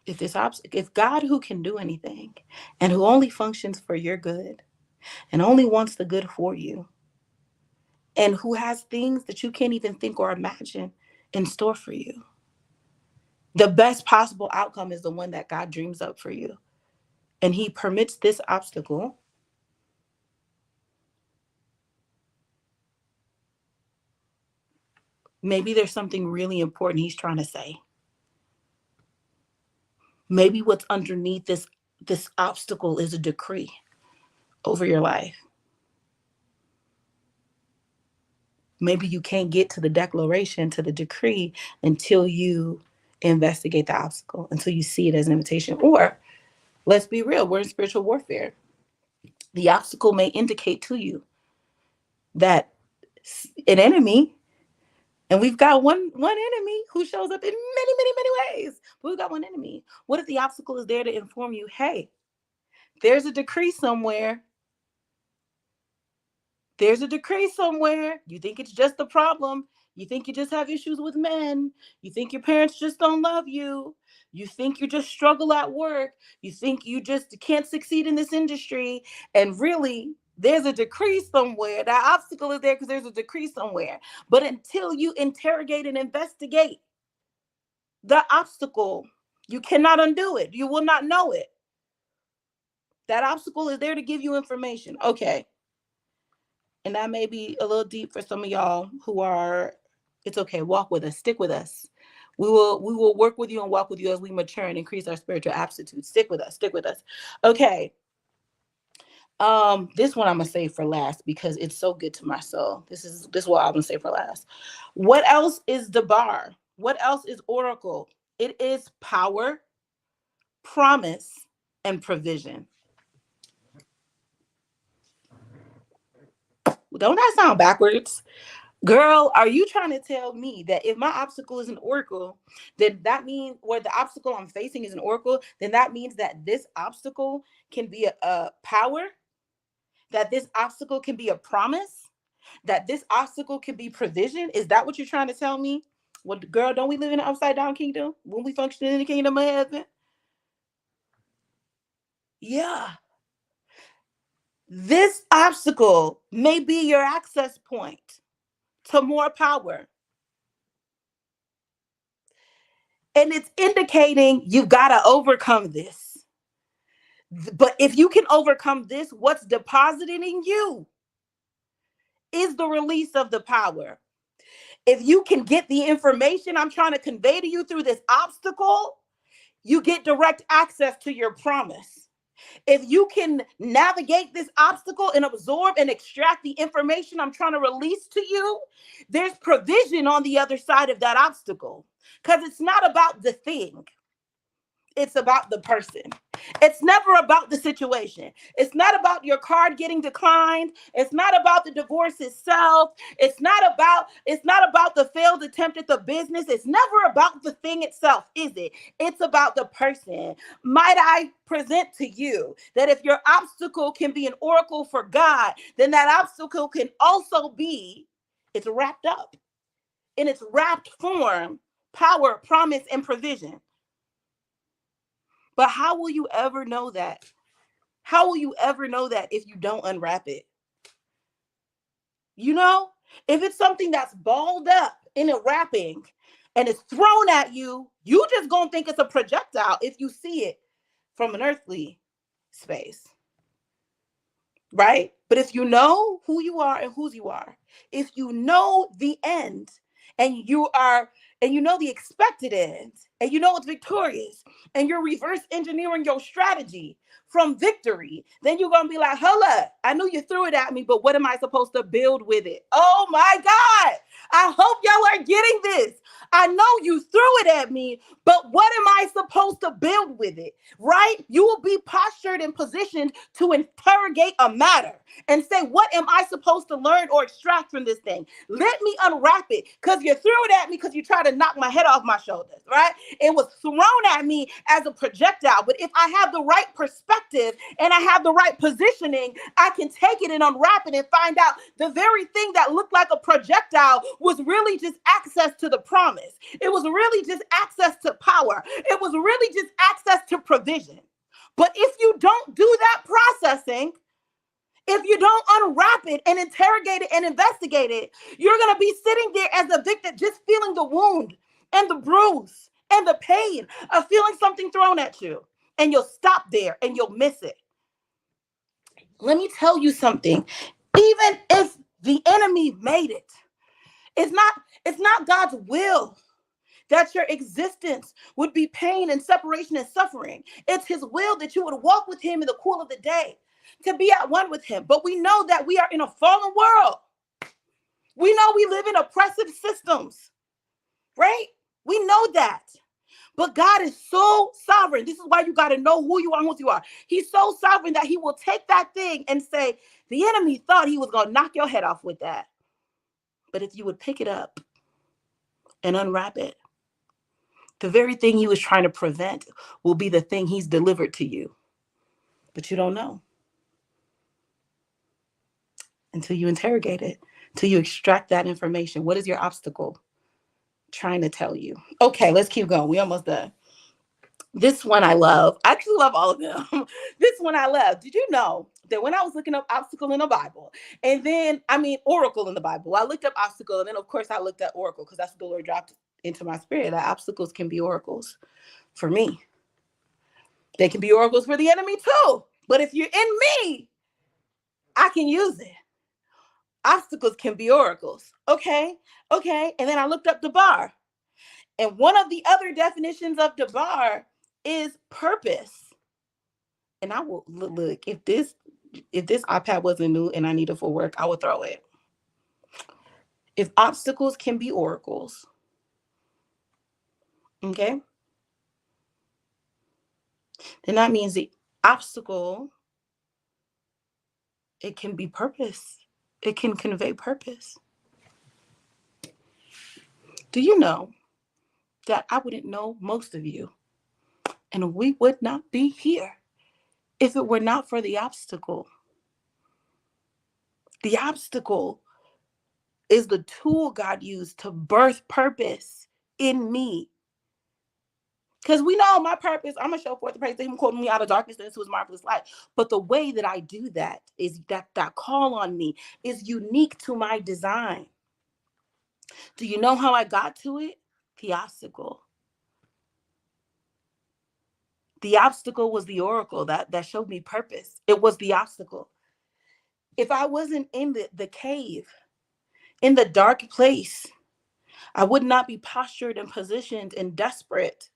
If God, who can do anything and who only functions for your good and only wants the good for you, and who has things that you can't even think or imagine in store for you, the best possible outcome is the one that God dreams up for you. And he permits this obstacle. Maybe there's something really important he's trying to say. Maybe what's underneath this obstacle is a decree over your life. Maybe you can't get to the declaration, to the decree, until you investigate the obstacle, until you see it as an invitation. Or let's be real, we're in spiritual warfare. The obstacle may indicate to you that an enemy, and we've got one enemy who shows up in many ways. But we've got one enemy. What if the obstacle is there to inform you, hey, there's a decree somewhere. There's a decree somewhere. You think it's just a problem. You think you just have issues with men. You think your parents just don't love you. You think you just struggle at work. You think you just can't succeed in this industry. And really, there's a decree somewhere. That obstacle is there because there's a decree somewhere. But until you interrogate and investigate the obstacle, you cannot undo it. You will not know it. That obstacle is there to give you information. Okay. And that may be a little deep for some of y'all who are, it's okay, walk with us, stick with us. We will work with you and walk with you as we mature and increase our spiritual aptitude. Stick with us. Okay. This one I'm gonna save for last because it's so good to my soul. This is what I'm gonna say for last. What else is debar? What else is oracle? It is power, promise, and provision. Don't that sound backwards? Girl, are you trying to tell me that if my obstacle is an oracle, then that means, or the obstacle I'm facing is an oracle, then that means that this obstacle can be a power, that this obstacle can be a promise, that this obstacle can be provision? Is that what you're trying to tell me? Well, girl, don't we live in an upside down kingdom when we function in the kingdom of heaven? Yeah. This obstacle may be your access point to more power. And it's indicating you've got to overcome this. But if you can overcome this, what's deposited in you is the release of the power. If you can get the information I'm trying to convey to you through this obstacle, you get direct access to your promise. If you can navigate this obstacle and absorb and extract the information I'm trying to release to you, there's provision on the other side of that obstacle. Because it's not about the thing. It's about the person. It's never about the situation. It's not about your card getting declined. It's not about the divorce itself. It's not about the failed attempt at the business. It's never about the thing itself, is it? It's about the person. Might I present to you that if your obstacle can be an oracle for God, then that obstacle can also be, it's wrapped up in its wrapped form, power, promise, and provision. But how will you ever know that? How will you ever know that if you don't unwrap it? You know, if it's something that's balled up in a wrapping and it's thrown at you, you just gonna think it's a projectile if you see it from an earthly space. Right? But if you know who you are and whose you are, if you know the end and you know the expected end and you know it's victorious and you're reverse engineering your strategy from victory, then you're going to be like, hold up, I knew you threw it at me, but what am I supposed to build with it? Oh my God. I hope y'all are getting this. I know you threw it at me, but what am I supposed to build with it? Right? You will be postured and positioned to interrogate a matter and say, what am I supposed to learn or extract from this thing? Let me unwrap it, because you threw it at me because you tried to knock my head off my shoulders, right? It was thrown at me as a projectile. But if I have the right perspective and I have the right positioning, I can take it and unwrap it and find out the very thing that looked like a projectile was really just access to the promise. It was really just access to power. It was really just access to provision. But if you don't do that processing, if you don't unwrap it and interrogate it and investigate it, you're going to be sitting there as a victim, just feeling the wound and the bruise and the pain of feeling something thrown at you. And you'll stop there and you'll miss it. Let me tell you something. Even if the enemy made it, it's not God's will that your existence would be pain and separation and suffering. It's his will that you would walk with him in the cool of the day, to be at one with him. But we know that we are in a fallen world. We know we live in oppressive systems, right? We know that. But God is so sovereign. This is why you got to know who you are and who you are. He's so sovereign that he will take that thing and say, the enemy thought he was going to knock your head off with that. But if you would pick it up and unwrap it, the very thing he was trying to prevent will be the thing he's delivered to you. But you don't know until you interrogate it, until you extract that information. What is your obstacle trying to tell you? Okay, let's keep going. We almost done. This one I love. I actually love all of them. This one I love. Did you know that when I was looking up obstacle in the Bible, and then, oracle in the Bible, I looked up obstacle, and then, of course, I looked at oracle, because that's what the Lord dropped into my spirit, that obstacles can be oracles for me. They can be oracles for the enemy too. But if you're in me, I can use it. Obstacles can be oracles. Okay. And then I looked up the bar. And one of the other definitions of the bar is purpose. And I will look, if this iPad wasn't new and I need it for work, I would throw it. If obstacles can be oracles, okay, then that means the obstacle, it can be purpose. It can convey purpose. Do you know that I wouldn't know most of you, and we would not be here if it were not for the obstacle? The obstacle is the tool God used to birth purpose in me. Because we know my purpose, I'm going to show forth the praise of him calling me out of darkness into his marvelous light. But the way that I do that is that call on me is unique to my design. Do you know how I got to it? The obstacle. The obstacle was the oracle that showed me purpose. It was the obstacle. If I wasn't in the cave, in the dark place, I would not be postured and positioned and desperate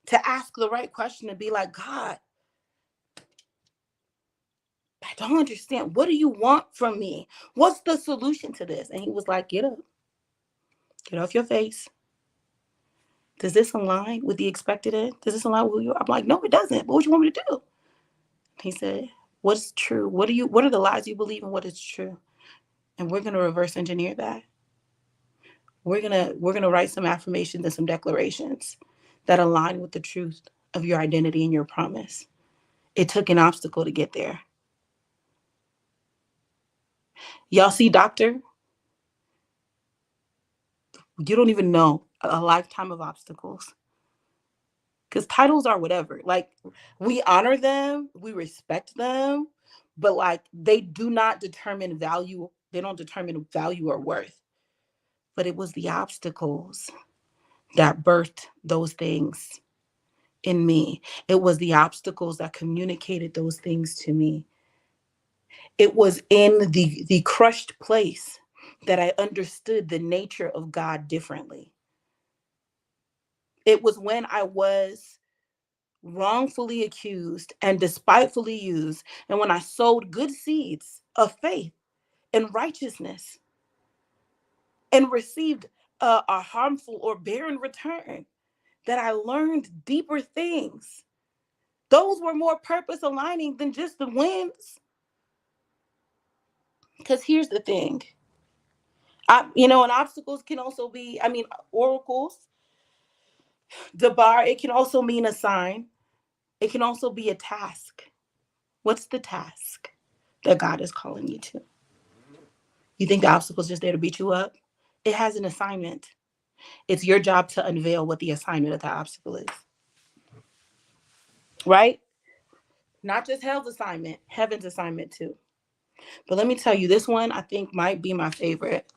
to ask the right question and be like, God, I don't understand. What do you want from me? What's the solution to this? And he was like, get up. Get off your face. Does this align with the expected end? Does this align with who you are? I'm like, no, it doesn't. But what do you want me to do? He said, what's true? What are the lies you believe and what is true? And we're going to reverse engineer that. We're going to write some affirmations and some declarations that align with the truth of your identity and your promise. It took an obstacle to get there. Y'all see, doctor? You don't even know a lifetime of obstacles. Because titles are whatever. Like, we honor them, we respect them, but like they do not determine value. They don't determine value or worth. But it was the obstacles that birthed those things in me. It was the obstacles that communicated those things to me. It was in the crushed place that I understood the nature of God differently. It was when I was wrongfully accused and despitefully used, and when I sowed good seeds of faith and righteousness, and received a harmful or barren return, that I learned deeper things. Those were more purpose aligning than just the wins. Because here's the thing, and obstacles can also be, oracles, the bar, it can also mean a sign. It can also be a task. What's the task that God is calling you to? You think the obstacle is just there to beat you up? It has an assignment. It's your job to unveil what the assignment of the obstacle is. Right? Not just hell's assignment, heaven's assignment too. But let me tell you, this one I think might be my favorite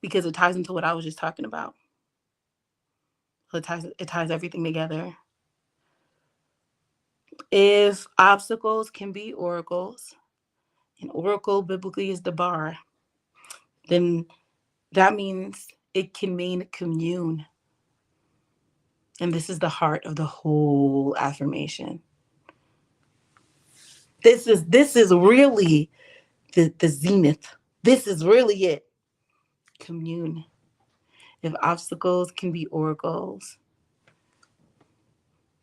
because it ties into what I was just talking about. It ties everything together. If obstacles can be oracles, and oracle biblically is the bar, then that means it can mean commune. And this is the heart of the whole affirmation. This is really the zenith. This is really it. Commune. If obstacles can be oracles,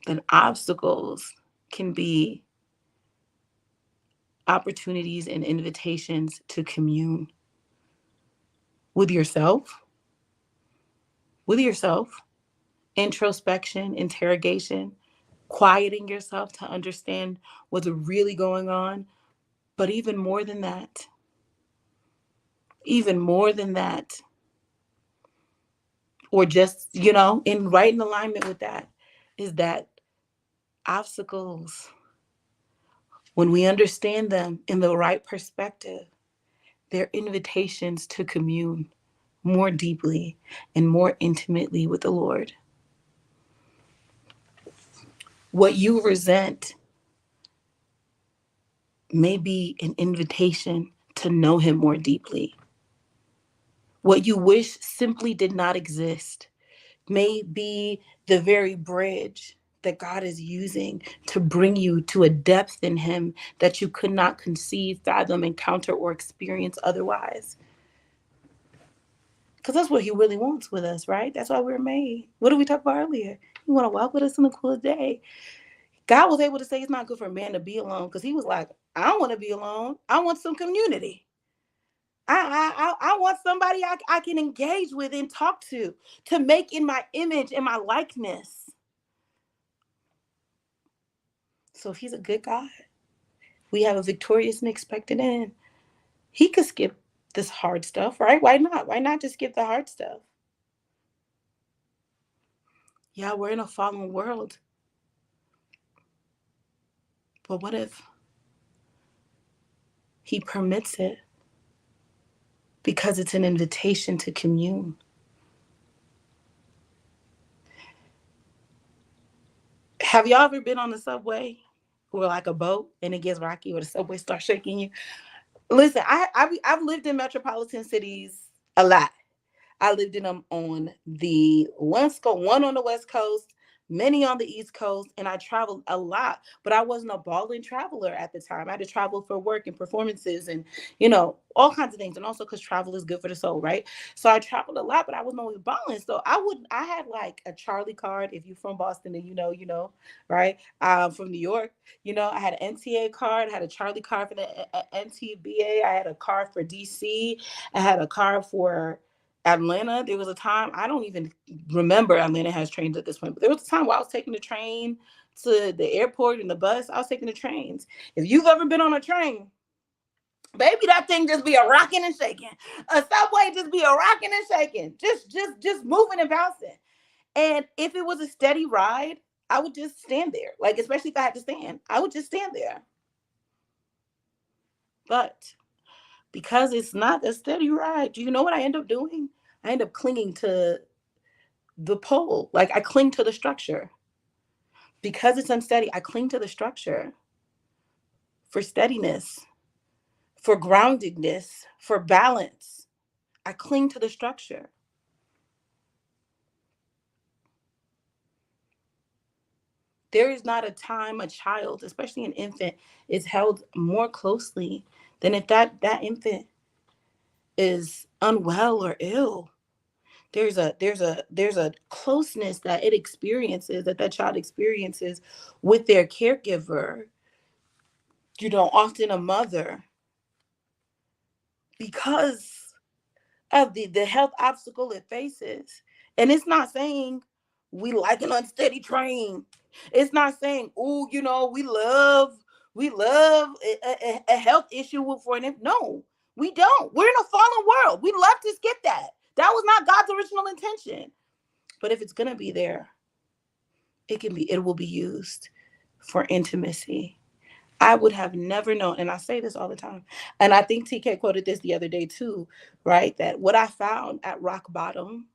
then obstacles can be opportunities and invitations to commune with yourself, introspection, interrogation, quieting yourself to understand what's really going on. But even more than that, or just, in right in alignment with that, is that obstacles, when we understand them in the right perspective, they're invitations to commune more deeply and more intimately with the Lord. What you resent may be an invitation to know Him more deeply. What you wish simply did not exist may be the very bridge that God is using to bring you to a depth in Him that you could not conceive, fathom, encounter, or experience otherwise. Because that's what He really wants with us, right? That's why we're made. What did we talk about earlier? You want to walk with us in the cool of the day. God was able to say it's not good for a man to be alone because He was like, I don't want to be alone. I want some community. I want somebody I can engage with and talk to make in my image and my likeness. So if He's a good God, we have a victorious and expected end. He could skip this hard stuff, right? Why not? Why not just skip the hard stuff? Yeah, we're in a fallen world. But what if He permits it because it's an invitation to commune? Have y'all ever been on the subway or like a boat and it gets rocky or the subway starts shaking you? Listen, I've lived in metropolitan cities a lot. I lived in them on the one on the West Coast, many on the East Coast, and I traveled a lot. But I wasn't a balling traveler at the time. I had to travel for work and performances and, all kinds of things. And also because travel is good for the soul, right? So I traveled a lot, but I wasn't always balling. So I had like a Charlie card. If you're from Boston, then right? From New York, I had an NTA card, I had a Charlie card for the NTBA, I had a card for DC, I had a card for Atlanta. There was a time, I don't even remember Atlanta has trains at this point, but there was a time where I was taking the train to the airport and the bus. I was taking the trains. If you've ever been on a train, baby, that thing just be a rocking and shaking. A subway just be a rocking and shaking, just moving and bouncing. And if it was a steady ride, I would just stand there. Like, especially if I had to stand, I would just stand there. But because it's not a steady ride, do you know what I end up doing? I end up clinging to the pole. Like, I cling to the structure. Because it's unsteady, I cling to the structure for steadiness, for groundedness, for balance. I cling to the structure. There is not a time a child, especially an infant, is held more closely than if that infant is unwell or ill. There's a closeness that it experiences, that child experiences with their caregiver, often a mother, because of the health obstacle it faces. And it's not saying we like an unsteady train. It's not saying, oh, we love a health issue for an no, we don't. We're in a fallen world. We love to skip that. That was not God's original intention. But if it's gonna be there, it will be used for intimacy. I would have never known, and I say this all the time, and I think TK quoted this the other day too, right? That what I found at rock bottom,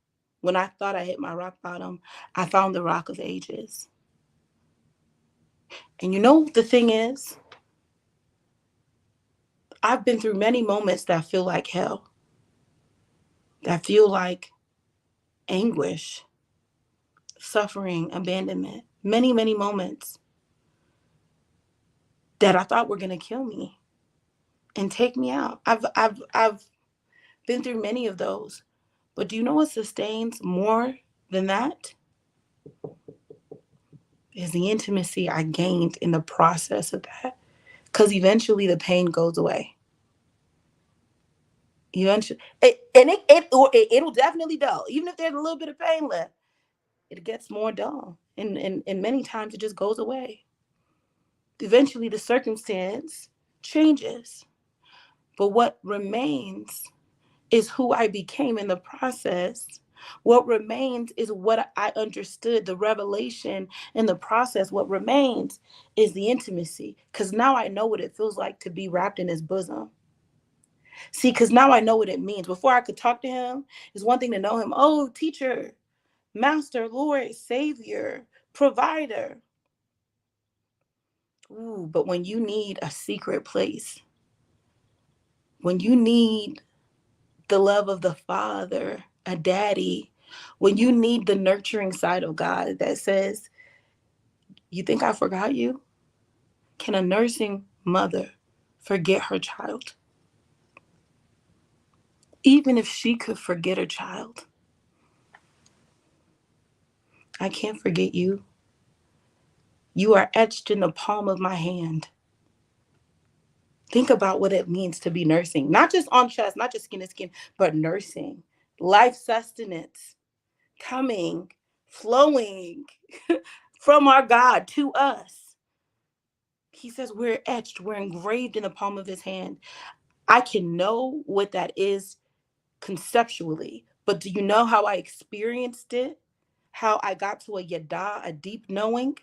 when I thought I hit my rock bottom, I found the rock of ages. And the thing is, I've been through many moments that feel like hell, that feel like anguish, suffering, abandonment, many, many moments that I thought were going to kill me and take me out. I've been through many of those. But do you know what sustains more than that? Is the intimacy I gained in the process of that. Because eventually the pain goes away. Eventually, it'll definitely dull. Even if there's a little bit of pain left, it gets more dull. And many times it just goes away. Eventually the circumstance changes. But what remains is who I became in the process. What remains is what I understood, the revelation in the process. What remains is the intimacy, because now I know what it feels like to be wrapped in his bosom. See, because now I know what it means. Before I could talk to him, it's one thing to know him. Oh, teacher, master, Lord, savior, provider. Ooh, but when you need a secret place, when you need the love of the Father, a daddy, when you need the nurturing side of God that says, you think I forgot you? Can a nursing mother forget her child? Even if she could forget her child, I can't forget you. You are etched in the palm of my hand. Think about what it means to be nursing, not just on chest, not just skin to skin, but nursing, life sustenance, coming, flowing from our God to us. He says we're etched, we're engraved in the palm of his hand. I can know what that is conceptually, but do you know how I experienced it? How I got to a yada, a deep knowing?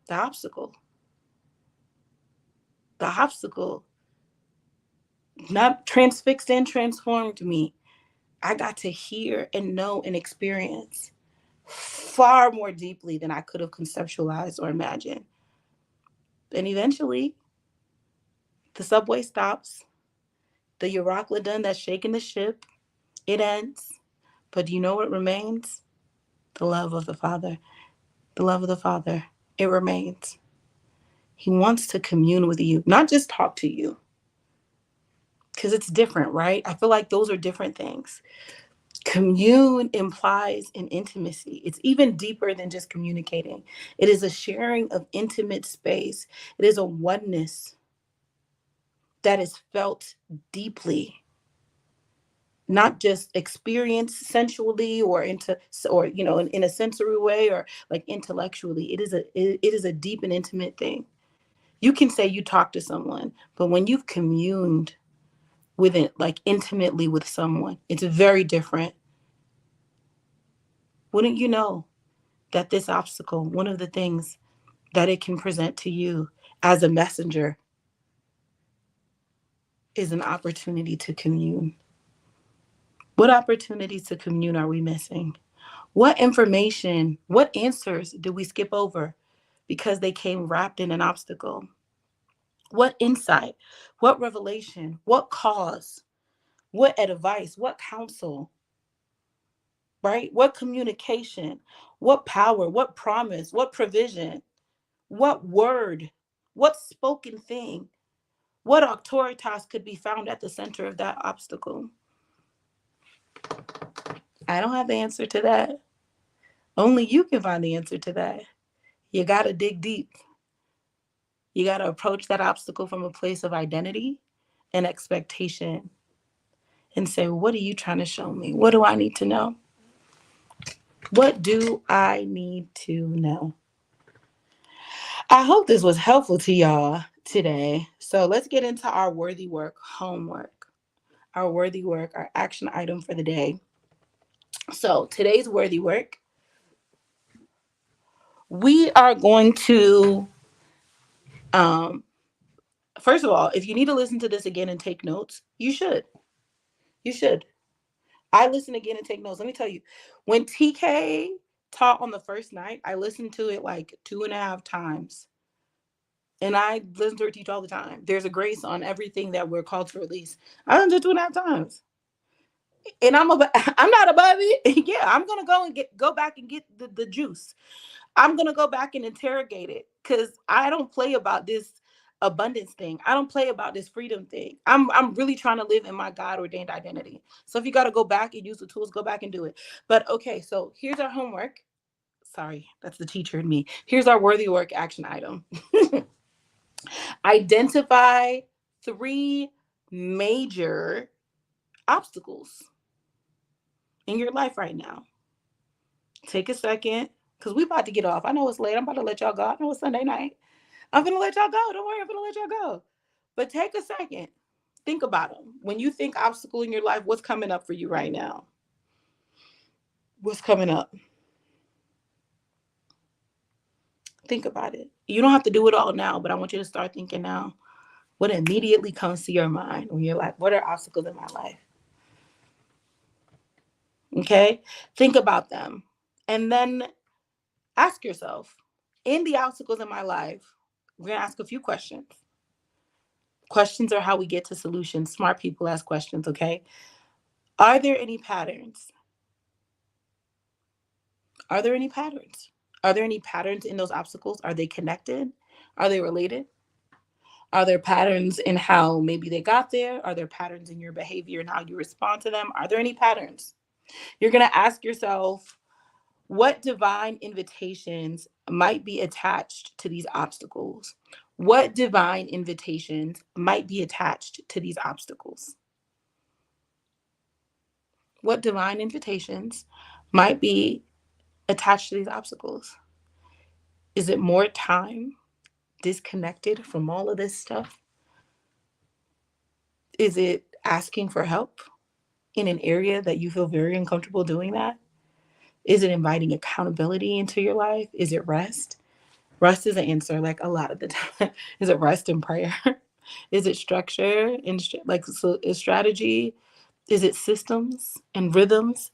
The obstacle. The obstacle not transfixed and transformed me. I got to hear and know and experience far more deeply than I could have conceptualized or imagined. And eventually, the subway stops. The Euroclydon that's shaking the ship, it ends. But do you know what remains? The love of the Father. The love of the Father. It remains. He wants to commune with you, not just talk to you. Because it's different, right? I feel like those are different things. Commune implies an intimacy. It's even deeper than just communicating. It is a sharing of intimate space. It is a oneness that is felt deeply, not just experienced sensually or in a sensory way or like intellectually. It is a deep and intimate thing. You can say you talk to someone, but when you've communed with it, like intimately with someone, it's very different. Wouldn't you know that this obstacle, one of the things that it can present to you as a messenger, is an opportunity to commune? What opportunities to commune are we missing? What information, what answers did we skip over because they came wrapped in an obstacle? What insight, what revelation, what cause, what advice, what counsel, right? What communication, what power, what promise, what provision, what word, what spoken thing, What auctoritas could be found at the center of that obstacle? I don't have the answer to that. Only you can find the answer to that. You got to dig deep. You got to approach that obstacle from a place of identity and expectation and say, what are you trying to show me? What do I need to know? What do I need to know? I hope this was helpful to y'all today. So let's get into our worthy work homework, our worthy work, our action item for the day. So today's worthy work, we are going to, first of all, if you need to listen to this again and take notes, you should. You should. I listen again and take notes. Let me tell you, when TK taught on the first night, I listened to it like 2.5 times. And I listen to her teach all the time. There's a grace on everything that we're called to release. I listened to 2.5 times. And I'm not above it. Yeah, I'm gonna go back and get the juice. I'm gonna go back and interrogate it because I don't play about this abundance thing. I don't play about this freedom thing. I'm really trying to live in my God ordained identity. So if you got to go back and use the tools, go back and do it. But okay, so here's our homework. Sorry, that's the teacher in me. Here's our worthy work action item. Identify 3 major obstacles in your life right now. Take a second, because we about to get off. I know it's late. I'm about to let y'all go. I know it's Sunday night. I'm going to let y'all go. Don't worry, I'm going to let y'all go. But take a second. Think about them. When you think obstacle in your life, what's coming up for you right now? What's coming up? Think about it. You don't have to do it all now, but I want you to start thinking now. What immediately comes to your mind when you're like, what are obstacles in my life? Okay? Think about them. And then ask yourself, in the obstacles in my life, we're going to ask a few questions. Questions are how we get to solutions. Smart people ask questions, okay? Are there any patterns? Are there any patterns? Are there any patterns in those obstacles? Are they connected? Are they related? Are there patterns in how maybe they got there? Are there patterns in your behavior and how you respond to them? Are there any patterns? You're going to ask yourself, what divine invitations might be attached to these obstacles? What divine invitations might be attached to these obstacles? What divine invitations might be attached to these obstacles? Is it more time disconnected from all of this stuff? Is it asking for help in an area that you feel very uncomfortable doing that? Is it inviting accountability into your life? Is it rest? Rest is an answer, like a lot of the time. Is it rest and prayer? Is it structure and is strategy? Is it systems and rhythms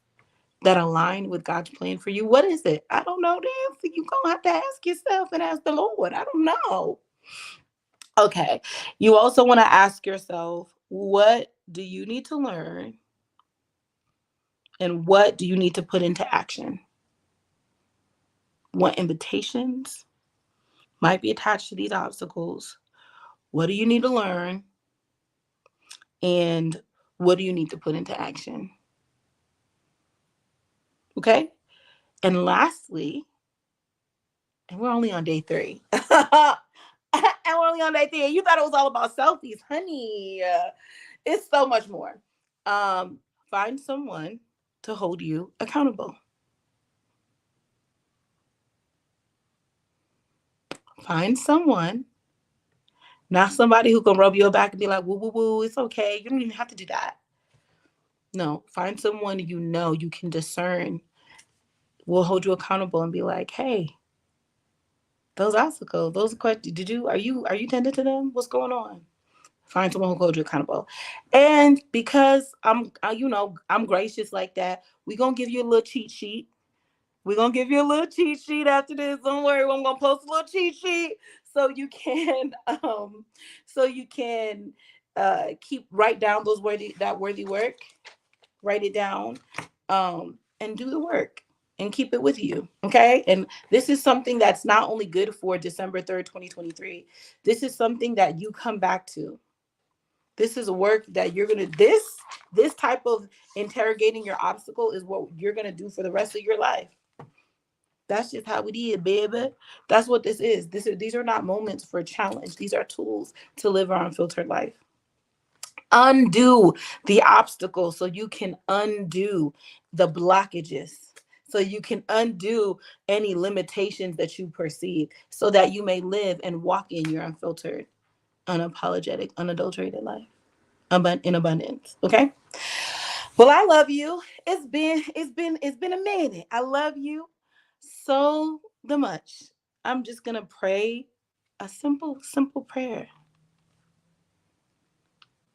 that align with God's plan for you? What is it? I don't know the answer. You're going to have to ask yourself and ask the Lord. I don't know. Okay. You also want to ask yourself, what do you need to learn? And what do you need to put into action? What invitations might be attached to these obstacles? What do you need to learn? And what do you need to put into action? Okay. And lastly, and we're only on day 3. And we're only on day 3. You thought it was all about selfies, honey. It's so much more. Find someone to hold you accountable. Find someone, not somebody who can rub your back and be like, woo, woo, woo, it's okay. You don't even have to do that. No, find someone you can discern, will hold you accountable and be like, hey, those obstacles, those questions, are you tending to them? What's going on? Find someone who holds you accountable. And because I'm gracious like that, we're going to give you a little cheat sheet. We're going to give you a little cheat sheet after this. Don't worry, I'm going to post a little cheat sheet so you can write down that worthy work. Write it down and do the work and keep it with you. Okay. And this is something that's not only good for December 3rd, 2023. This is something that you come back to. This is work that you're going to, this type of interrogating your obstacle is what you're going to do for the rest of your life. That's just how it is, baby. That's what this is. These are not moments for a challenge. These are tools to live our unfiltered life. Undo the obstacle so you can undo the blockages. So you can undo any limitations that you perceive so that you may live and walk in your unfiltered, unapologetic, unadulterated life in abundance. Okay? Well, I love you. It's been a minute. I love you so the much. I'm just gonna pray a simple prayer.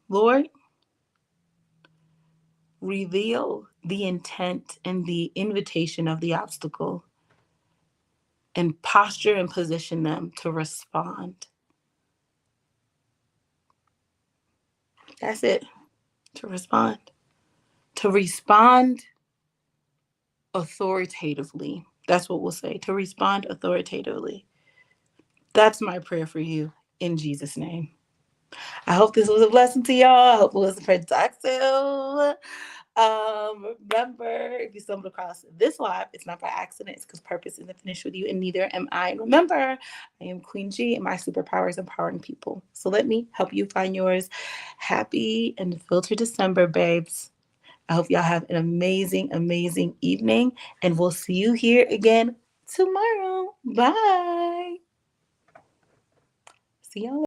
Lord, reveal the intent and the invitation of the obstacle and posture and position them to respond. That's it. To respond. To respond authoritatively. That's what we'll say. To respond authoritatively. That's my prayer for you in Jesus' name. I hope this was a blessing to y'all. I hope it was productive. Remember, if you stumbled across this live, it's not by accident. It's because purpose isn't finished with you, and neither am I. And remember, I am Queen G, and my superpower is empowering people. So let me help you find yours. Happy and filtered December, babes. I hope y'all have an amazing, amazing evening, and we'll see you here again tomorrow. Bye. See y'all later.